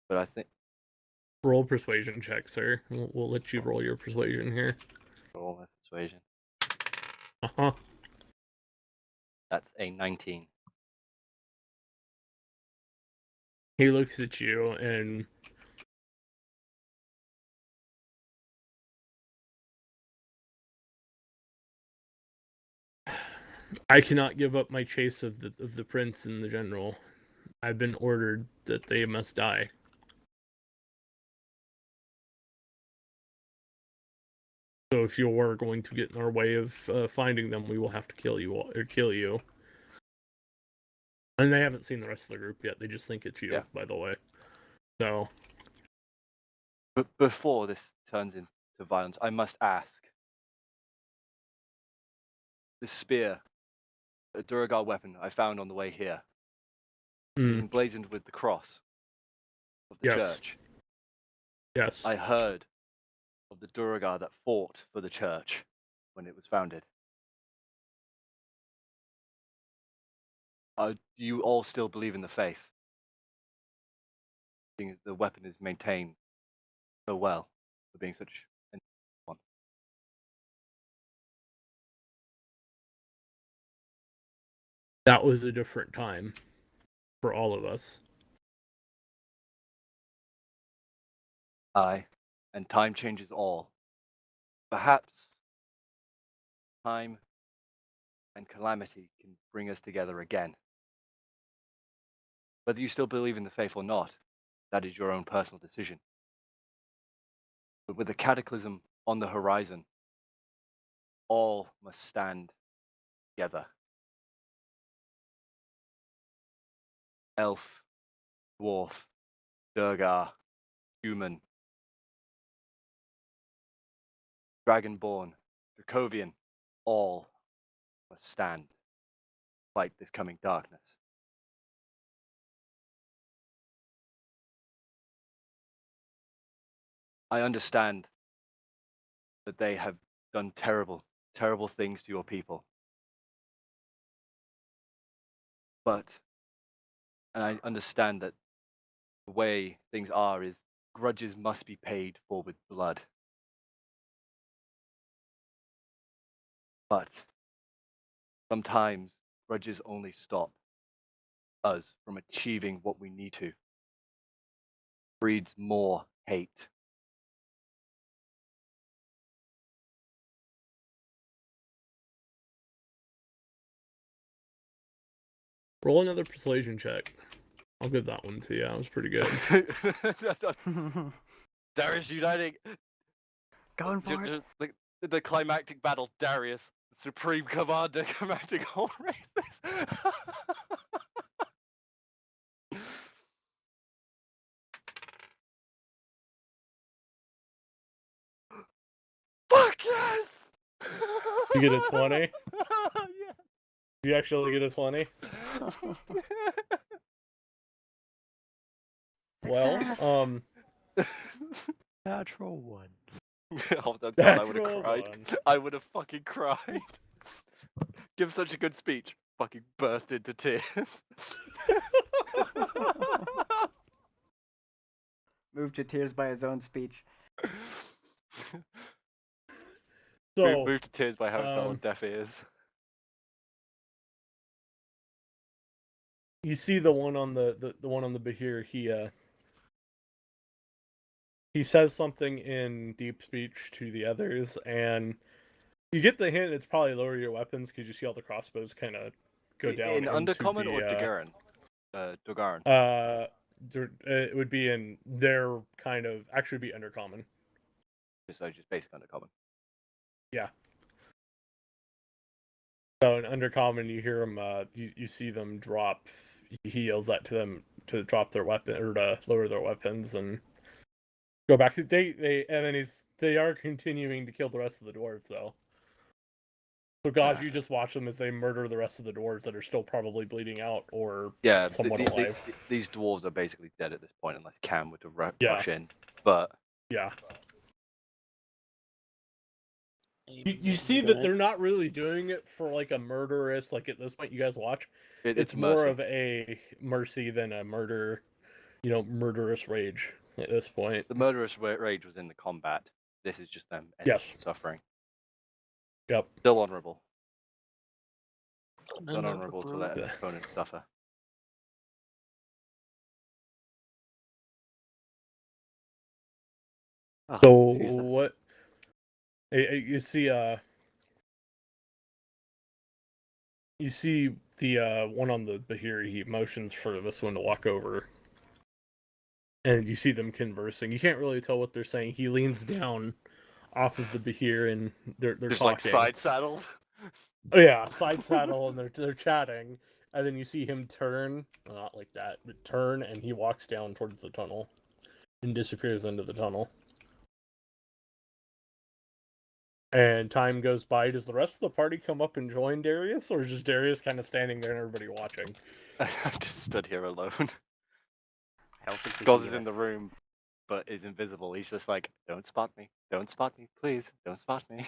But I think Roll persuasion check, sir. We'll let you roll your persuasion here. roll my persuasion. Uh-huh. That's a 19. He looks at you and I cannot give up my chase of the prince and the general. I've been ordered that they must die. So if you are going to get in our way of finding them, we will have to kill you. And they haven't seen the rest of the group yet. They just think it's you, by the way. So. But before this turns into violence, I must ask. This spear, a Duragar weapon I found on the way here, is emblazoned with the cross of the church. Yes. I heard of the Duragar that fought for the church when it was founded. Do you all still believe in the faith? Being the weapon is maintained so well for being such an one. That was a different time for all of us. Aye, and time changes all. Perhaps time and calamity can bring us together again. Whether you still believe in the faith or not, that is your own personal decision. But with the cataclysm on the horizon, all must stand together. Elf, dwarf, Durgar, human, dragonborn, Dracovian, all must stand. fight this coming darkness. I understand that they have done terrible, terrible things to your people. But, and I understand that the way things are is grudges must be paid for with blood. But sometimes grudges only stop us from achieving what we need to. Breeds more hate. Roll another persuasion check. I'll give that one to you. That was pretty good. Darius uniting. Going for it. The climactic battle. Darius, Supreme Commander, commanding all races. Fuck yes! You get a 20? Yeah. You actually get a 20? Well, Natural one. Oh, God, I would have Natural cried. one. I would have fucking cried. Give such a good speech. Fucking burst into tears. Moved to tears by his own speech. So, Moved to tears by how it fell on deaf ears. you see the one on the one on the Bahir, he says something in deep speech to the others, and you get the hint it's probably lower your weapons because you see all the crossbows kind of go down In into Undercommon the, or Dogaran? it would be in their kind of actually be undercommon. So just basic Undercommon. Yeah. So in undercommon, you hear them. You see them drop. He yells that to them to drop their weapon or to lower their weapons and go back to they and then they are continuing to kill the rest of the dwarves though. So gosh, you just watch them as they murder the rest of the dwarves that are still probably bleeding out or somewhat alive. These dwarves are basically dead at this point unless Cam were to rush in. But yeah. You see that they're not really doing it for like a murderous, like at this point you guys watch. It's more of a mercy than a murderous rage at this point. The murderous rage was in the combat. This is just them suffering. Yep. Still honourable. It's unhonourable to let an opponent suffer. So what? You see the one on the Bahir. He motions for this one to walk over, and you see them conversing. You can't really tell what they're saying. He leans down off of the Bahir, and they're just talking. Like side saddled. Oh yeah, side saddle, and they're chatting, and then you see him turn, not like that, but turn, and he walks down towards the tunnel, and disappears into the tunnel. And time goes by. Does the rest of the party come up and join Darius, or is just Darius kind of standing there and everybody watching? I've just stood here alone. I don't think Goz is in the room, but is invisible. He's just like, don't spot me. Don't spot me. Please, don't spot me.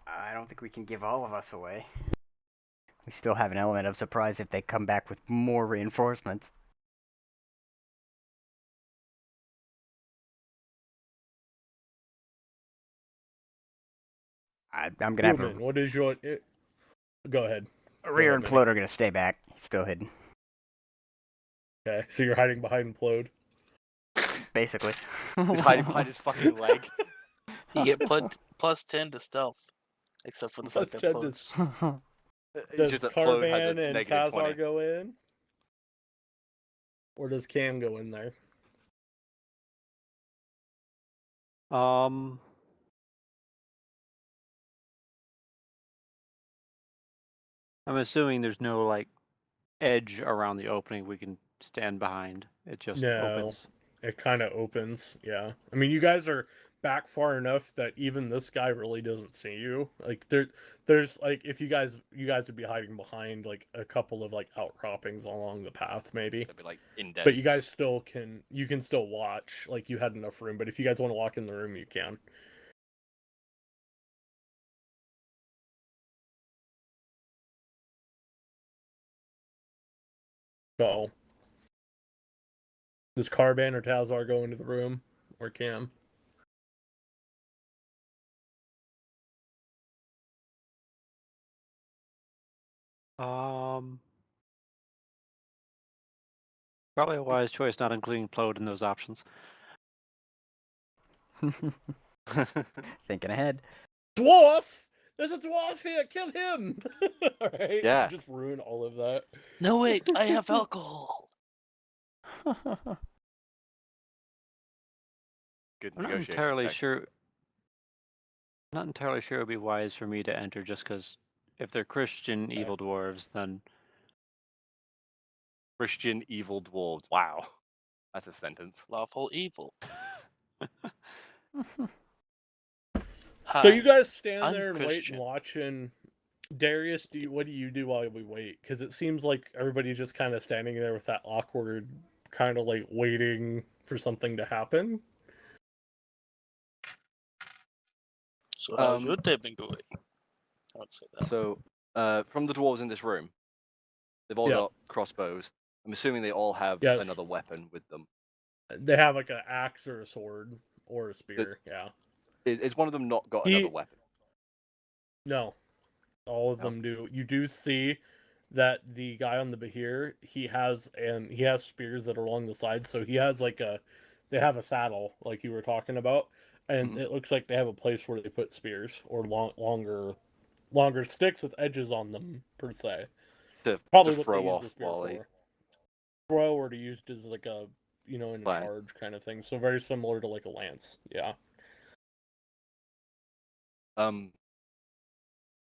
I don't think we can give all of us away. We still have an element of surprise if they come back with more reinforcements. I'm gonna have What is your? Go ahead. Rear and Plode are gonna stay back. He's still hidden. Okay, so you're hiding behind Plode. Basically. He's hiding behind his fucking leg. You get plus 10 to stealth, except for the fact that Plode's... Does Carvan and Tazar 20. go in? Or does Cam go in there? I'm assuming there's no like edge around the opening we can stand behind. It just opens. It kind of opens, yeah. I mean, you guys are back far enough that even this guy really doesn't see you. Like there's like if you guys would be hiding behind like a couple of like outcroppings along the path maybe. It'd be like indents. But you guys still can still watch. Like you had enough room, but if you guys want to walk in the room, you can. So does Carbon or Tazar go into the room or Cam? Probably a wise choice not including Plode in those options. Thinking ahead. Dwarf! There's a dwarf here! Kill him! Alright? Yeah. Just ruin all of that. No, wait, I have alcohol. Good I'm not negotiation entirely tactic. sure. Not entirely sure it would be wise for me to enter just because if they're Christian evil dwarves, then Christian evil dwarves. Wow, that's a sentence. Lawful evil. So you Hi, guys stand I'm there and wait Christian. and watch, and Darius, what do you do while we wait? Because it seems like everybody's just kind of standing there with that awkward, kind of like waiting for something to happen. So how's your day been going? I would say that. So, from the dwarves in this room, they've all Yeah. got crossbows. I'm assuming they all have Yes. another weapon with them. They have like an axe or a sword or a spear. Yeah. Is one of them not got He- another weapon? No, all of No? them do. You do see that the guy on the Bahir, he has spears that are along the sides. So he has they have a saddle like you were talking about, and Mhm. it looks like they have a place where they put spears or longer sticks with edges on them per se. To Probably what throw they use off the spear while they... for. Throw or to use as like a in a Lance. charge kind of thing. So very similar to like a lance. Yeah.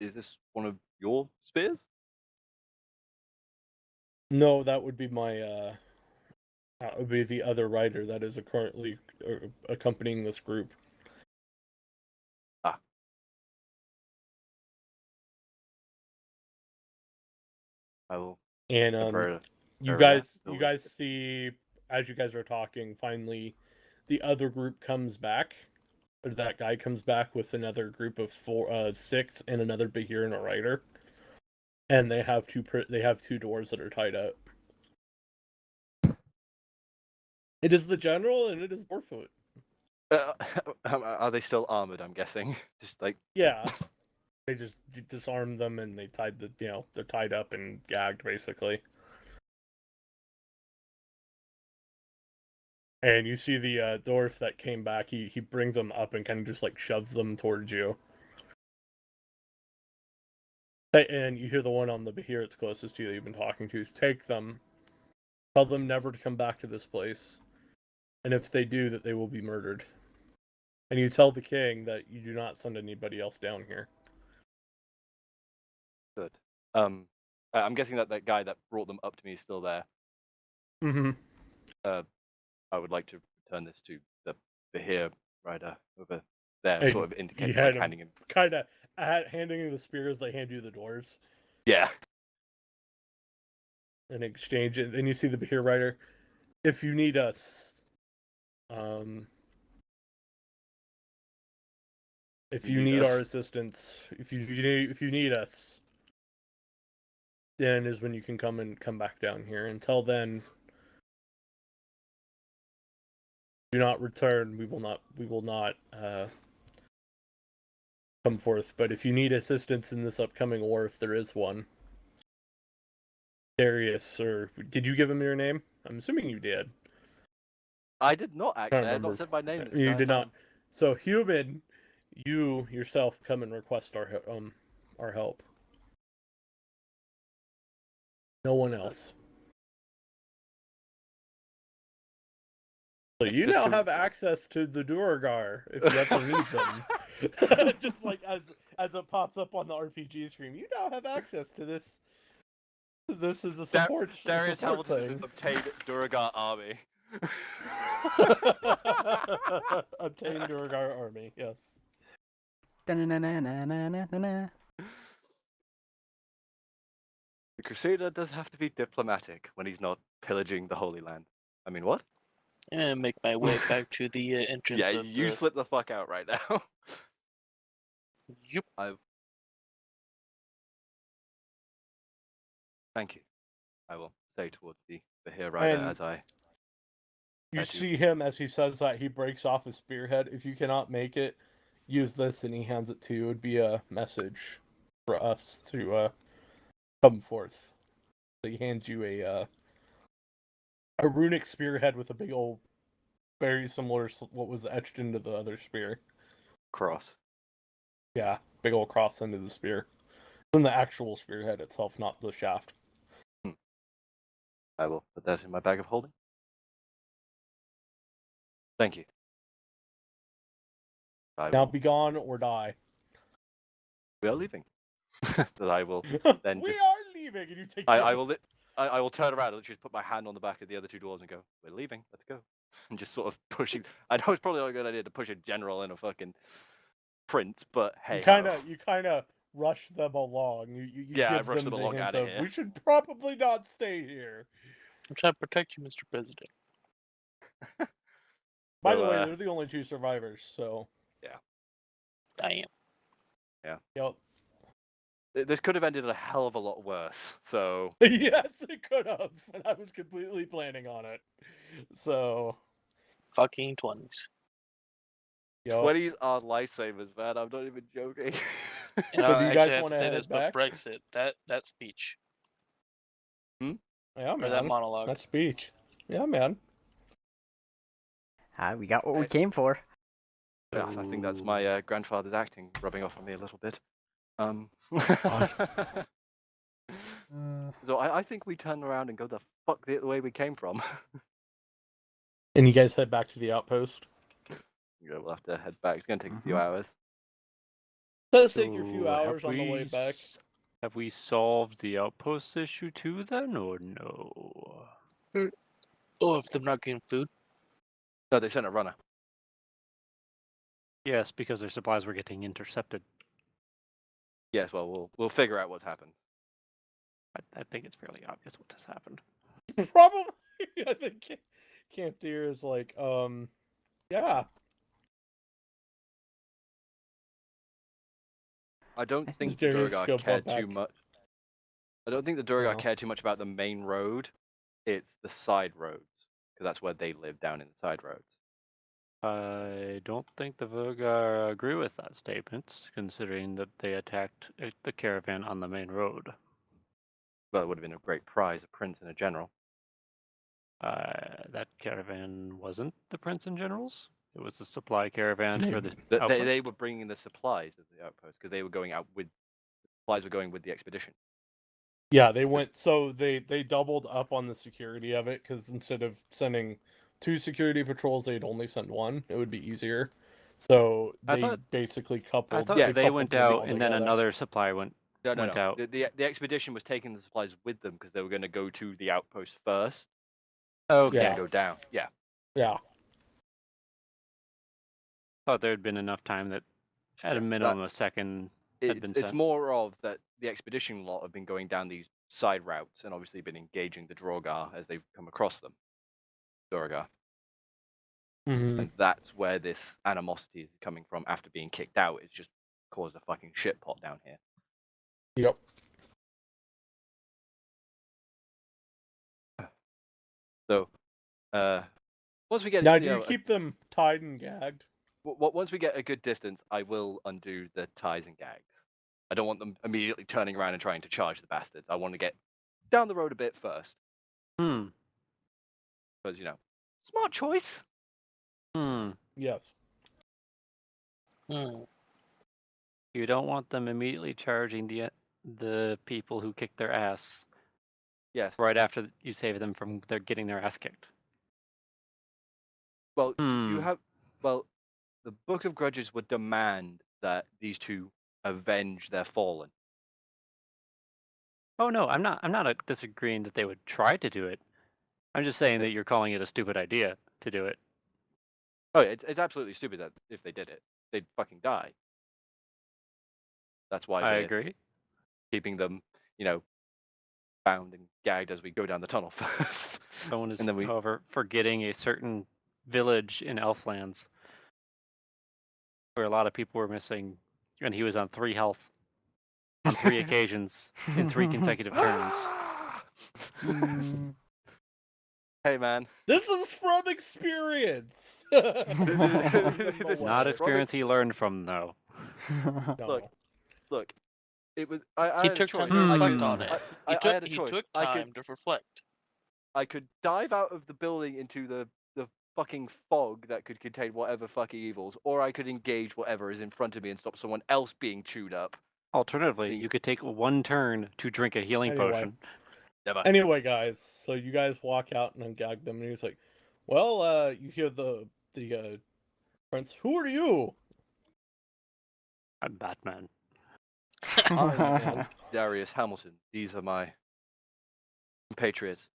Is this one of your spears? No, that would be that would be the other rider that is currently accompanying this group. Ah. I will. And Convert you over there. guys see as you guys are talking, finally the other group comes back. Or that guy comes back with another group of 6 and another Bahir and a rider. And they have two doors that are tied up. It is the general and it is Borfoot. Are they still armored? I'm guessing. Just like... Yeah. They just disarmed them and they tied they're tied up and gagged basically. And you see the dwarf that came back, he brings them up and kind of just like shoves them towards you. And you hear the one on the Bahir that's closest to you that you've been talking to is take them. Tell them never to come back to this place. And if they do, that they will be murdered. And you tell the king that you do not send anybody else down here. Good. I'm guessing that guy that brought them up to me is still there. Mm-hmm. I would like to return this to the Bahir rider over there, Hey, sort of indicating, had like, him handing him. kind of handing you the spears, they hand you the doors. Yeah. In exchange, and then you see the Bahir rider. If you need us, if you need our assistance, if you need us, then is when you can come back down here. Until then, do not return. We will not come forth. But if you need assistance in this upcoming war, if there is one, Darius, or did you give him your name? I'm assuming you did. I did not actually. I had remember. not said my name. This You entire did not. time. So human, you yourself come and request our help. No one else. So you Just now to- have access to the Duragar if you ever need them. Just like as it pops up on the RPG screen, you now have access to this. This is a support. Darius support Hamilton thing. has obtained Duragar army. Obtain Durgar army, yes. Da-na-na-na-na-na-na-na. The Crusader does have to be diplomatic when he's not pillaging the Holy Land. I mean, what? And make my way back to the entrance Yeah, of you the. slip the fuck out right now. Yup. Thank you. I will stay towards the Bahir Rider And as I. you I do. see him as he says that, he breaks off his spearhead. If you cannot make it, use this, and he hands it to you. It would be a message for us to come forth. So he hands you a runic spearhead with a big old, very similar to what was etched into the other spear. Cross. Yeah, big old cross into the spear. It's in the actual spearhead itself, not the shaft. I will put that in my bag of holding. Thank you. Now be gone or die. We are leaving. That I will then We just. are leaving, and you take. I will turn around and just put my hand on the back of the other two doors and go, "We're leaving. Let's go." And just sort of pushing. I know it's probably not a good idea to push a general in a fucking prince, but hey. You kind of rush them along. You Yeah, I give rushed them them the along hint outta of, here. we should probably not stay here. I'm trying to protect you, Mr. President. By the way, they're the only two survivors, so. Yeah. I am. Yeah. Yep. This could have ended a hell of a lot worse. So. Yes, it could have, and I was completely planning on it. So. Fucking 20s. Yep. 20s are lifesavers, man. I'm not even joking. You know, So do you actually, guys I have want to to say head this, but back? Brexit, that speech, Yeah, or man. that monologue. That speech. Yeah, man. We got what we came for. Yeah, I think that's my grandfather's acting rubbing off on me a little bit. So I think we turn around and go the fuck the way we came from. And you guys head back to the outpost? Yeah, we'll have to head back. It's going to take a few hours. Does take you a few hours have on the way back. Have we solved the outpost issue too then, or no? Oh, if they're not getting food. No, they sent a runner. Yes, because their supplies were getting intercepted. Yes, well, we'll figure out what's happened. I think it's fairly obvious what has happened. Probably. I think Cantier is like, yeah. I don't think Does the Darius Durgar go cared back? too much. I don't think the Durgar No. cared too much about the main road. It's the side roads, because that's where they live, down in the side roads. I don't think the Vogar agree with that statement, considering that they attacked the caravan on the main road. Well, it would have been a great prize, a prince and a general. That caravan wasn't the Prince and General's. It was the supply caravan for the They outpost. were bringing the supplies of the outpost, because they were going out with the supplies were going with the expedition. Yeah, they went, so they doubled up on the security of it, because instead of sending 2 security patrols, they'd only send 1. It would be easier. So they basically coupled. I thought Yeah, they went coupled them all out and then together. another supply went No. out. The expedition was taking the supplies with them because they were going to go to the outpost first. Okay. And go down. Yeah. Yeah. Thought there had been enough time that, at a minimum, a second had been sent. It's more of that the expedition lot have been going down these side routes and obviously been engaging the Drogar as they've come across them. Durgar. Mm-hmm. And that's where this animosity is coming from after being kicked out. It's just caused a fucking shit pot down here. Yep. So, once we get Now, do you keep them tied and gagged? Once we get a good distance, I will undo the ties and gags. I don't want them immediately turning around and trying to charge the bastards. I want to get down the road a bit first. Because, smart choice. Yes. You don't want them immediately charging the people who kicked their ass. Yes. Right after you save them from getting their ass kicked. Well, the Book of Grudges would demand that these two avenge their fallen. Oh no, I'm not disagreeing that they would try to do it. I'm just saying that you're calling it a stupid idea to do it. Oh, it's absolutely stupid that if they did it, they'd fucking die. That's why I we're agree. keeping them, bound and gagged as we go down the tunnel first. Someone is, And then we- however, forgetting a certain village in Elflands where a lot of people were missing, and he was on 3 health on 3 occasions in 3 consecutive turns. Hey, man. This is from experience. Not experience he learned from, though. No. Look. It was. I He had a took time choice. to I reflect could- on it. I had a He choice. took I time to reflect. could dive out of the building into the fucking fog that could contain whatever fucking evils, or I could engage whatever is in front of me and stop someone else being chewed up. Alternatively, you could take 1 turn to drink a healing Anyway. potion. Never. Anyway, guys, so you guys walk out and ungag them, and he's like, "Well, you hear the prince. Who are you?" I'm Batman. I'm Darius Hamilton. These are my compatriots,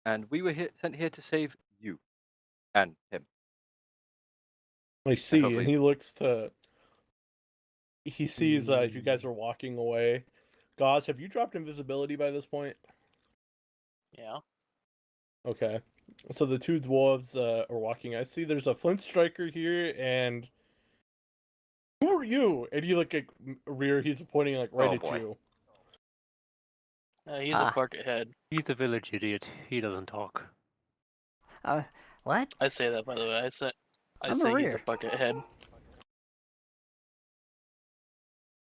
and we were sent here to save you and him. I see, hopefully- and he looks to. He sees as you guys are walking away. Gauze, have you dropped invisibility by this point? Yeah. Okay. So the 2 dwarves are walking. I see there's a flint striker here, and who are you? And you look at rear. He's pointing like right Oh, at boy. you. He's a bucket head. He's a village idiot. He doesn't talk. What? I say that, by the way. I say I'm a he's a rear. bucket head.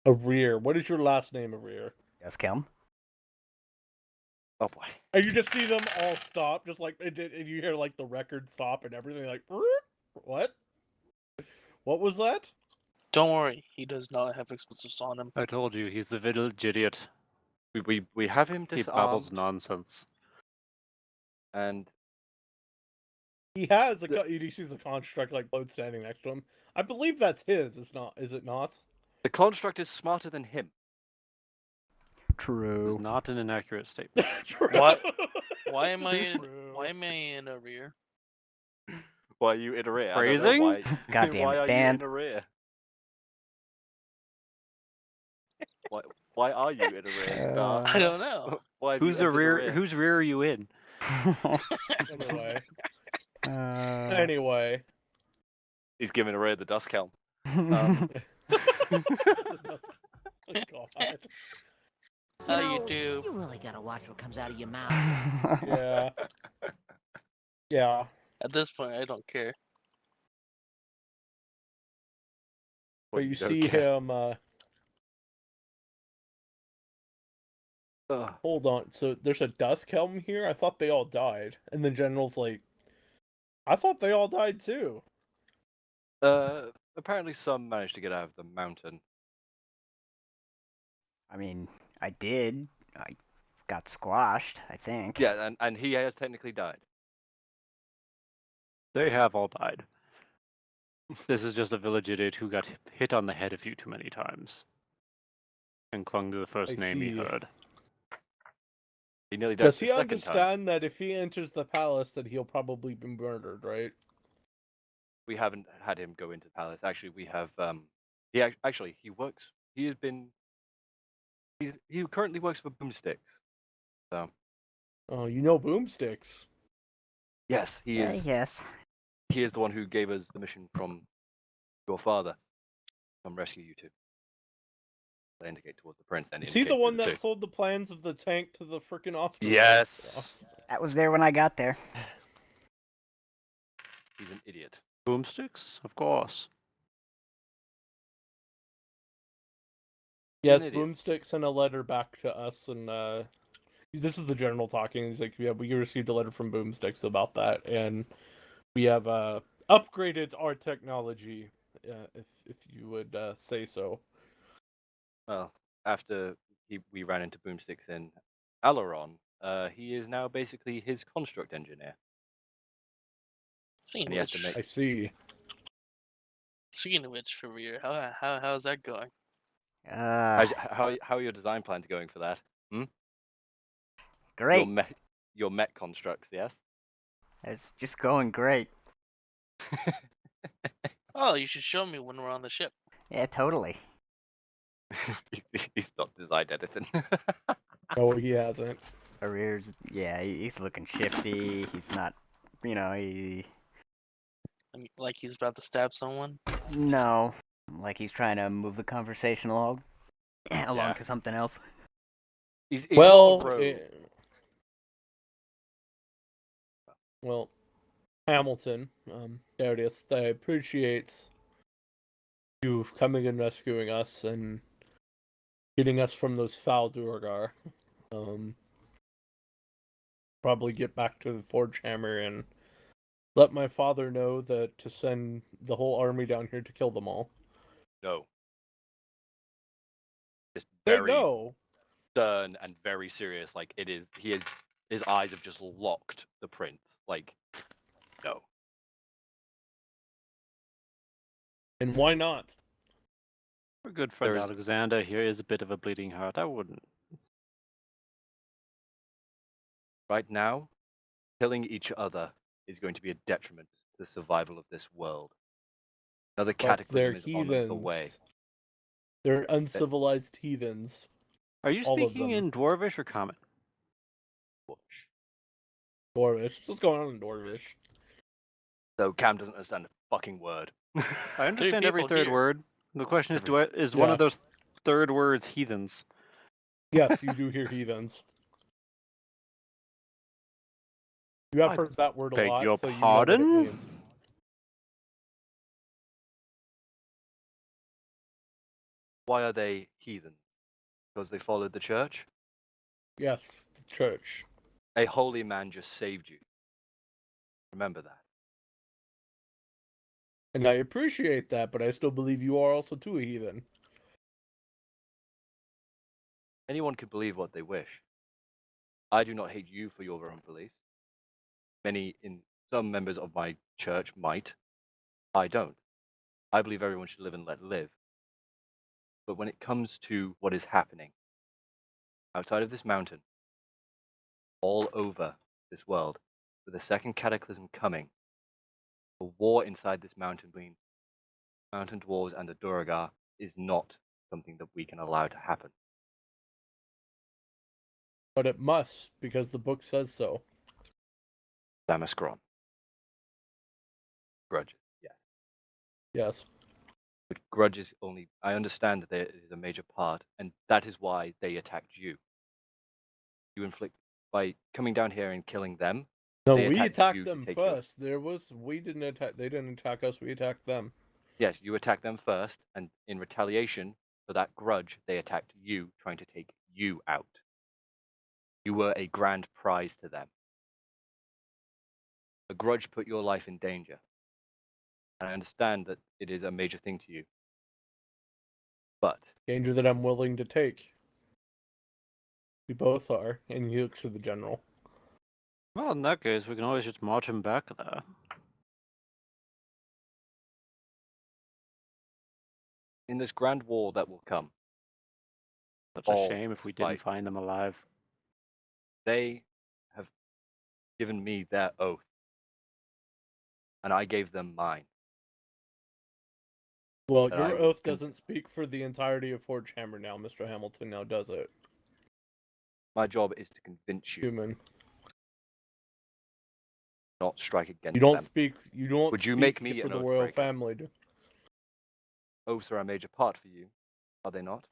A rear. What is your last name, a rear? Yes, Kelm. Oh boy. And you just see them all stop, just like and you hear like the record stop and everything. Like, what? What was that? Don't worry, he does not have explosives on him. I told you, he's the village idiot. We have him He babbles disarmed, nonsense. and He has he sees the construct like load standing next to him. I believe that's his. It's not. Is it not? the construct is smarter than him. True. It's not an inaccurate statement. True. What? Why am I True. in a rear? Why are you in a rear? I don't know Phrasing? why. God damn why it, are Dan. you in a rear? Why are you in a rear? Scar? I don't know. Why have you Who's the entered rear? Whose rear are you in? Anyway. uh, Anyway. He's giving a rear the dust helm. Oh, God. How you do? You really gotta watch what comes out of your mouth. Yeah. Yeah. At this point, I don't care. But you don't see care. him. Ugh. Hold on. So there's a dusk helm here. I thought they all died, and the general's like, I thought they all died too. Apparently some managed to get out of the mountain. I mean, I did. I got squashed, I think. Yeah, and he has technically died. They have all died. This is just a village idiot who got hit on the head a few too many times. And clung to the first I name he see. heard. He nearly died Does the he second understand time. that if he enters the palace, that he'll probably be murdered, right? We haven't had him go into the palace. Actually, we have. Actually he works. He has been. He currently works for Boomsticks. So Oh, you know boomsticks. yes, he is. Yes. He is the one who gave us the mission from your father. Come rescue you two. I indicate towards the prince. And Is he the indicate one to that two. sold the plans of the tank to the frickin' Austrians? Yes. That was there when I got there. He's an idiot. Boomsticks? Of course. Yes, an idiot. Boomstick sent a letter back to us, and this is the general talking. He's like, "Yeah, we received a letter from Boomsticks about that, and we have upgraded our technology, if you would say so." Well, after we ran into Boomsticks in Alaron, he is now basically his construct engineer. Speaking And he of has to which, make- I see. speaking of which, for rear, how's that going? How are your design plans going for that? Great. Your Met constructs, yes? It's just going great. Oh, you should show me when we're on the ship. Yeah, totally. He's not designed anything. No, he hasn't. Arrears, yeah, he's looking shifty. He's not, he. I mean, like he's about to stab someone. No. Like he's trying to move the conversation along Yeah. to something else. He's Well, not a rogue. well, Hamilton, Darius, I appreciate you coming and rescuing us and getting us from those foul Duergar. Probably get back to the Forge Hammer and let my father know that to send the whole army down here to kill them all. No. Just They very know. stern and very serious. Like it is. His eyes have just locked the prince. Like, no. And why not? Our good friend There is- Alexander here is a bit of a bleeding heart. I wouldn't. Right now, killing each other is going to be a detriment to the survival of this world. Another But they're cataclysm is on the way. heathens. They're uncivilized heathens. Are you All of speaking them. in Dwarvish or Common? Dwarvish. What's going on in Dwarvish? So Cam doesn't understand a fucking word. I understand every people third here. word. The question is, Every- is one Yeah. of those third words heathens? Yes, you do hear heathens. You have I heard that word a beg lot, your so you know what it pardon? means. Why are they heathen? Because they followed the church? Yes, the church. A holy man just saved you. Remember that. And I appreciate that, but I still believe you are also too a heathen. Anyone can believe what they wish. I do not hate you for your own beliefs. Some members of my church might. I don't. I believe everyone should live and let live. But when it comes to what is happening outside of this mountain, all over this world, with a second cataclysm coming, the war inside this mountain between mountain dwarves and the Duragar is not something that we can allow to happen. But it must, because the book says so. Damaskron. Grudges, yes. Yes. But grudges only. I understand that there is a major part, and that is why they attacked you. You inflict by coming down here and killing them. No, They we attacked attacked you to them take your- first. We didn't attack. They didn't attack us. We attacked them. Yes, you attacked them first, and in retaliation for that grudge, they attacked you, trying to take you out. You were a grand prize to them. A grudge put your life in danger. And I understand that it is a major thing to you. But Danger that I'm willing to take. We both are. And he looks to the general. Well, in that case, we can always just march him back there. in this grand war that will come, Such a all shame if we didn't fight. find them alive. They have given me their oath, and I gave them mine. Well, That your I would oath doesn't speak for the entirety of Forge Hammer now, Mr. Hamilton, now does it? My job is to convince you, Human. not strike against You don't them. speak. You don't. Would you speak make me for an the oath royal breaker? family? Oaths are a major part for you, are they not?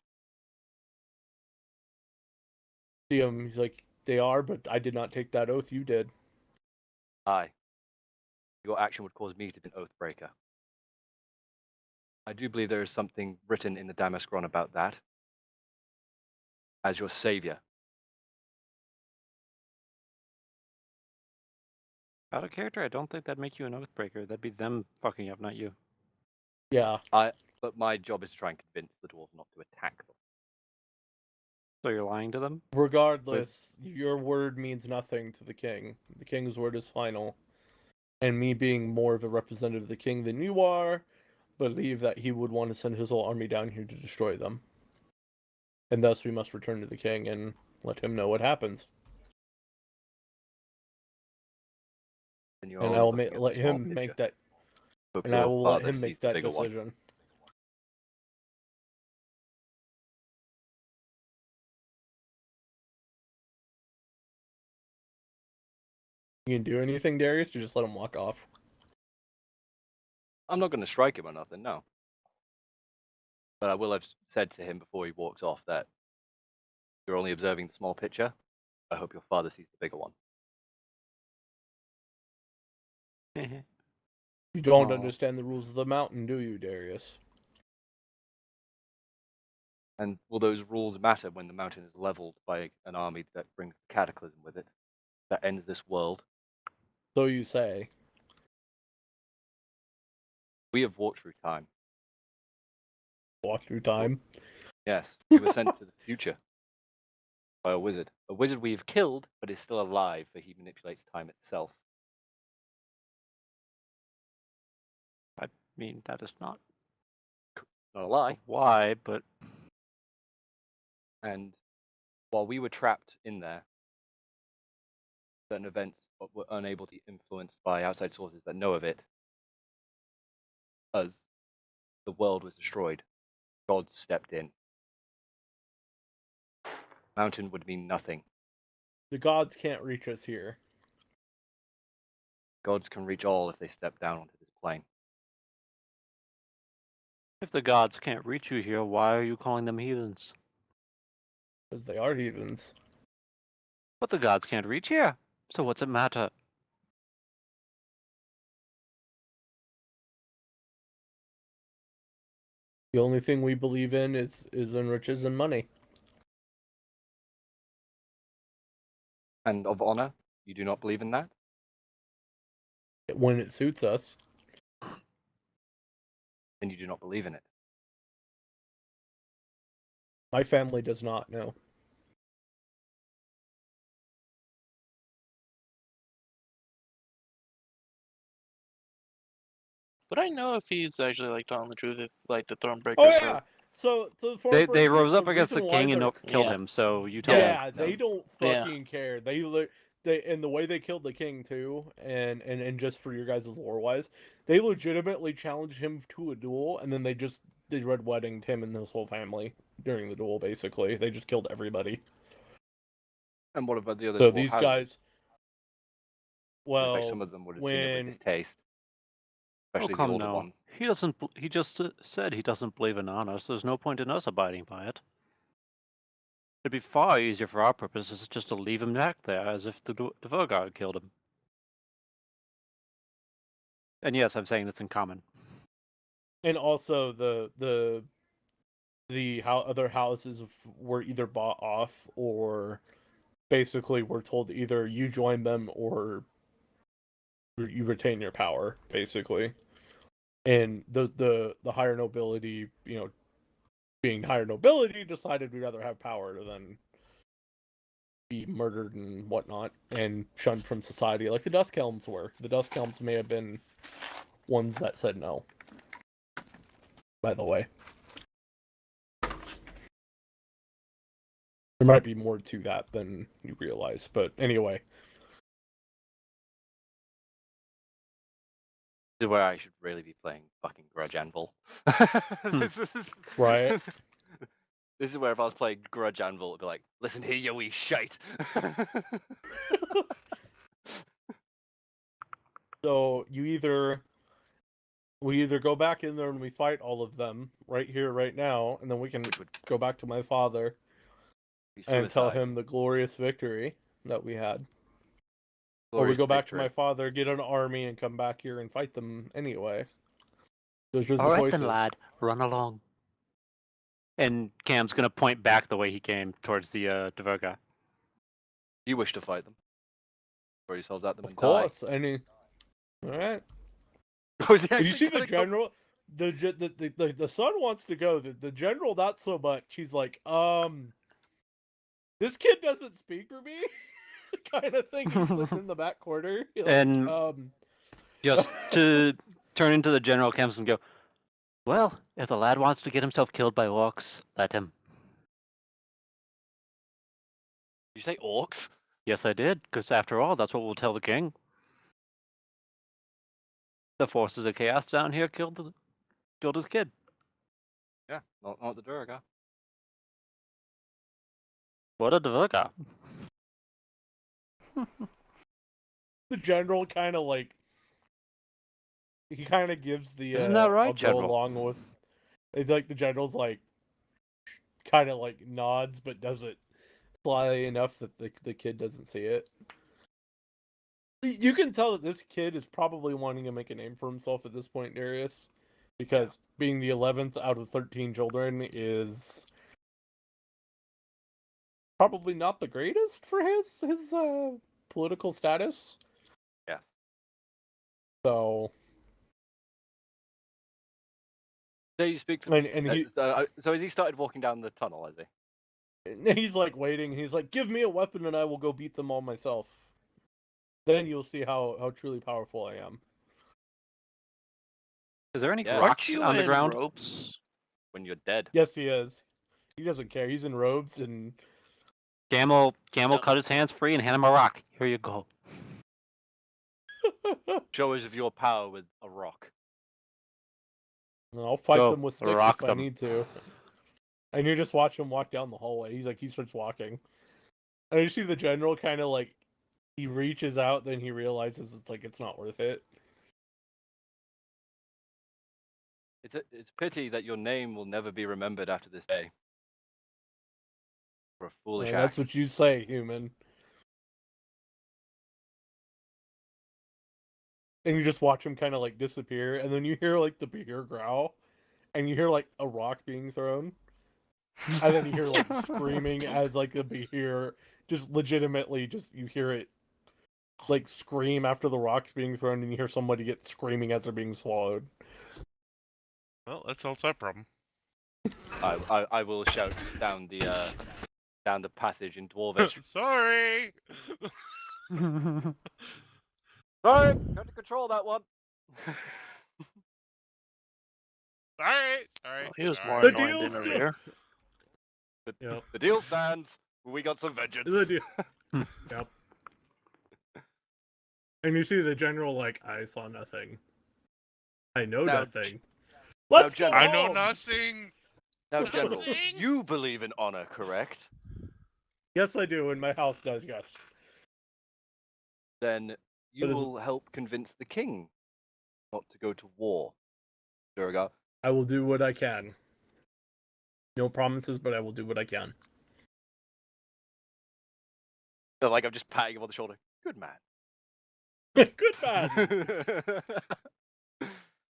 See him. He's like, they are, but I did not take that oath. You did. Aye. Your action would cause me to be an oath breaker. I do believe there is something written in the Damaskron about that. As your savior. Out of character, I don't think that'd make you an oathbreaker. That'd be them fucking up, not you. Yeah. But my job is to try and convince the dwarves not to attack them. So you're lying to them? Regardless, your word means nothing to the king. The king's word is final. And me being more of a representative of the king than you are, believe that he would want to send his whole army down here to destroy them. And thus we must return to the king and let him know what happens. And you're And I all will looking at the let small him make picture. that. Hope And I your will let father him sees make the that bigger one. decision. You can do anything, Darius? You just let him walk off. I'm not going to strike him or nothing, no. But I will have said to him before he walks off that you're only observing the small picture. I hope your father sees the bigger one. You don't Aw. understand the rules of the mountain, do you, Darius? And will those rules matter when the mountain is leveled by an army that brings cataclysm with it, that ends this world? So you say. We have walked through time. Walk through time. Yes, we were sent to the future by a wizard. A wizard we have killed, but is still alive, for he manipulates time itself. I mean, that is not Not a lie. why, but And while we were trapped in there, certain events were unable to be influenced by outside sources that know of it, as the world was destroyed, God stepped in. Mountain would mean nothing. The gods can't reach us here. Gods can reach all if they step down onto this plane. if the gods can't reach you here, why are you calling them heathens? Because they are heathens. But the gods can't reach here, so what's it matter? The only thing we believe in is in riches and money. And of honor, you do not believe in that? When it suits us. Then you do not believe in it. My family does not know. Would I know if he's actually like telling the truth? If like the Thornbreakers Oh are yeah. So the They rose the up against the reason why king and they're- killed Yeah. him, so you tell me. Yeah, they don't Yeah. fucking care. They and the way they killed the king too, and just for your guys' lore wise, they legitimately challenged him to a duel, and then they red weddinged him and his whole family during the duel. Basically, they just killed everybody. And what about the other So dwarf these houses? guys, I bet well, some of them would have seen it with when distaste. Oh, Especially the come older now. ones. He doesn't. He just said he doesn't believe in honor, so there's no point in us abiding by it. It'd be far easier for our purposes just to leave him back there, as if the Dvorgar killed him. And yes, I'm saying this in common. and also the how other houses were either bought off or basically were told either you join them or you retain your power, basically. And the higher nobility, being higher nobility, decided we'd rather have power than be murdered and whatnot and shunned from society, like the Duskhelms were. The Duskhelms may have been ones that said no. By the way, there might be more to that than you realize, but anyway. This is where I should really be playing fucking Grudge Anvil. Right. This is where if I was playing Grudge Anvil, it'd be like, listen here, you wee shite. So we either go back in there and we fight all of them right here, right now, and then we can Which would go back to my father be and tell suicide. him the glorious victory that we had. Or we Glorious go back to victory. my father, get an army, and come back here and fight them anyway. Those are the All right choices. then, lad, run along. And Cam's gonna point back the way he came towards the Dvorgar. You wish to fight them. Or he sells at them Of and course. die. All right. Oh, is he Did you actually see the gonna go? general? The son wants to go. The general not so much. He's like, this kid doesn't speak for me, kind of thing. He's sitting in the back corner. Like, And just to turn into the general camps and go, well, if the lad wants to get himself killed by orcs, let him. Did you say orcs? Yes, I did, because after all, that's what we'll tell the king. The forces of chaos down here killed his kid. Yeah, not the Duragar. What a Dvorka. The general kind of like he kind of gives the Isn't that right, I'll go General? along with. It's like the general's like kind of like nods, but does it slyly enough that the kid doesn't see it. You can tell that this kid is probably wanting to make a name for himself at this point, Darius, because being the 11th out of 13 children is probably not the greatest for his political status. Yeah. So. So you speak for. And he, so has he started walking down the tunnel? Has he? he's like waiting. He's like, "Give me a weapon, and I will go beat them all myself." Then you'll see how truly powerful I am. Is there any Yeah. rocks Aren't you on the in ground? ropes? When you're dead. Yes, he is. He doesn't care. He's in robes and. Camel No. cut his hands free and hand him a rock. Here you go. Show us of your power with a rock. I'll fight Go, them with sticks rock if them. I need to. And you just watch him walk down the hallway. He starts walking. And you see the general kind of like, he reaches out, then he realizes it's not worth it. It's a pity that your name will never be remembered after this day. For a foolish act. That's what you say, human. And you just watch him kind of like disappear, and then you hear like the beer growl, and you hear like a rock being thrown. And then you hear like screaming as like the beer just legitimately you hear it like scream after the rock's being thrown, and you hear somebody get screaming as they're being swallowed. Well, that solves that problem. I will shout down the passage in Dwarvish. Sorry. Sorry, got to control that one. Sorry. Well, he was sorry. more The annoying deal's than still- Revere. Yep. The deal stands. We got some vengeance. The deal. Yep. And you see the general like, I saw nothing. I know Now, nothing. Let's go General. I know home! nothing. Now, General, Nothing. you believe in honor, correct? Yes, I do, and my house does, yes. Then you But is- will help convince the king not to go to war, Duragar. I will do what I can. No promises, but I will do what I can. So, like I'm just patting him on the shoulder. Good man. Good man!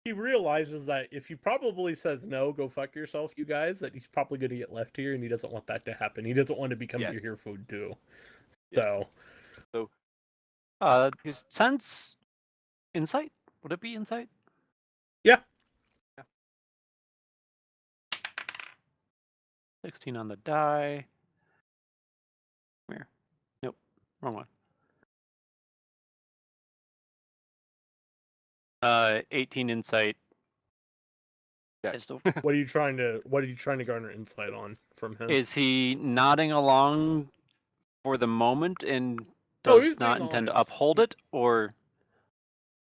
He realizes that if he probably says no, go fuck yourself, you guys, that he's probably going to get left here, and he doesn't want that to happen. He doesn't want to become Yeah. your here food, too. Yeah. So, Sense insight? Would it be insight? yeah. 16 on the die. Come here. Nope. Wrong one. 18 insight. Okay. What are you trying to garner insight on from him? Is he nodding along for the moment and Oh, he's does not being intend to honest. uphold it, or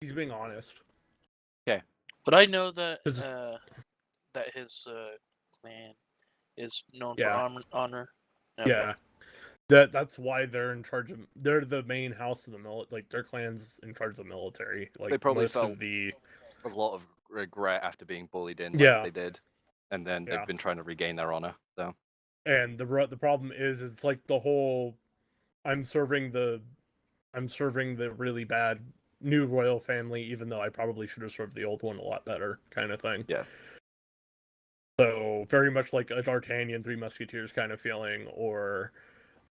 He's being honest. But I know that This is- that his clan is known Yeah. for honor. Okay. Yeah. That's why they're in charge of. They're the main house of the military. Like their clan's in charge of the military. Like They probably most felt of the. A lot of regret after being bullied in, like Yeah. they did, and then Yeah. they've been trying to regain their honor. So And the problem is it's like the whole. I'm serving the really bad new royal family, even though I probably should have served the old one a lot better, kind of thing. Yeah. So very much like a D'Artagnan, Three Musketeers kind of feeling, or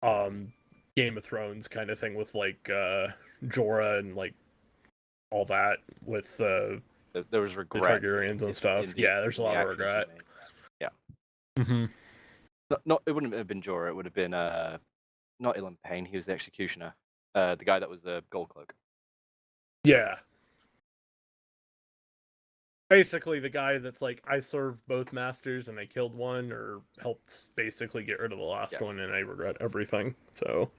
Game of Thrones kind of thing with like Jorah and like all that with there was the regret. Targaryens and in stuff. the- Yeah, there's a in the lot of actions he regret. made. Yeah. Mm-hmm. Not it wouldn't have been Jorah. It would have been not Ilan Payne. He was the executioner. The guy that was the gold cloak. Yeah. Basically, the guy that's like, I served both masters and I killed one, or helped basically get rid of the last Yeah. one, and I regret everything. So,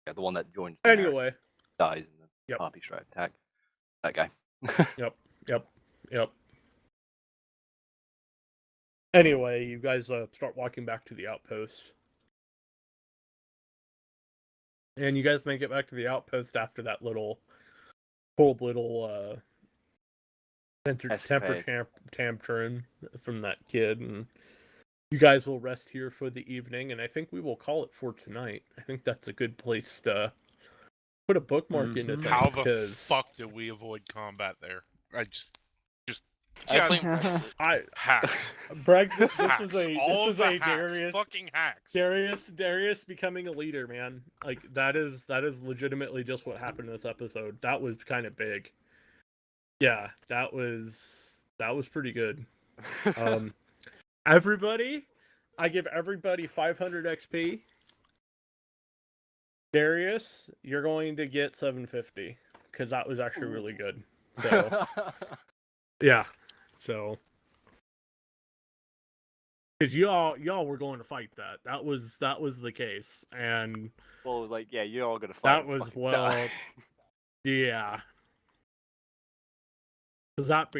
Yeah, the one that joined. anyway, dies in the Yep. Harpy Strike attack. That guy. Yep. Anyway, you guys start walking back to the outpost. And you guys make it back to the outpost after that little temper tantrum from that kid, and you guys will rest here for the evening, and I think we will call it for tonight. I think that's a good place to put a bookmark into things. How the fuck did we avoid combat there? I I blame Brexit. hacks. Brexit. Hacks. This is a hacks. Fucking hacks. Darius becoming a leader, man. Like that is legitimately just what happened in this episode. That was kind of big. Yeah, that was pretty good. Everybody, I give everybody 500 XP. Darius, you're going to get 750 because that was actually really good. So yeah, so because y'all were going to fight that. That was the case, and well, like yeah, you're all gonna fight. that was well, yeah, because that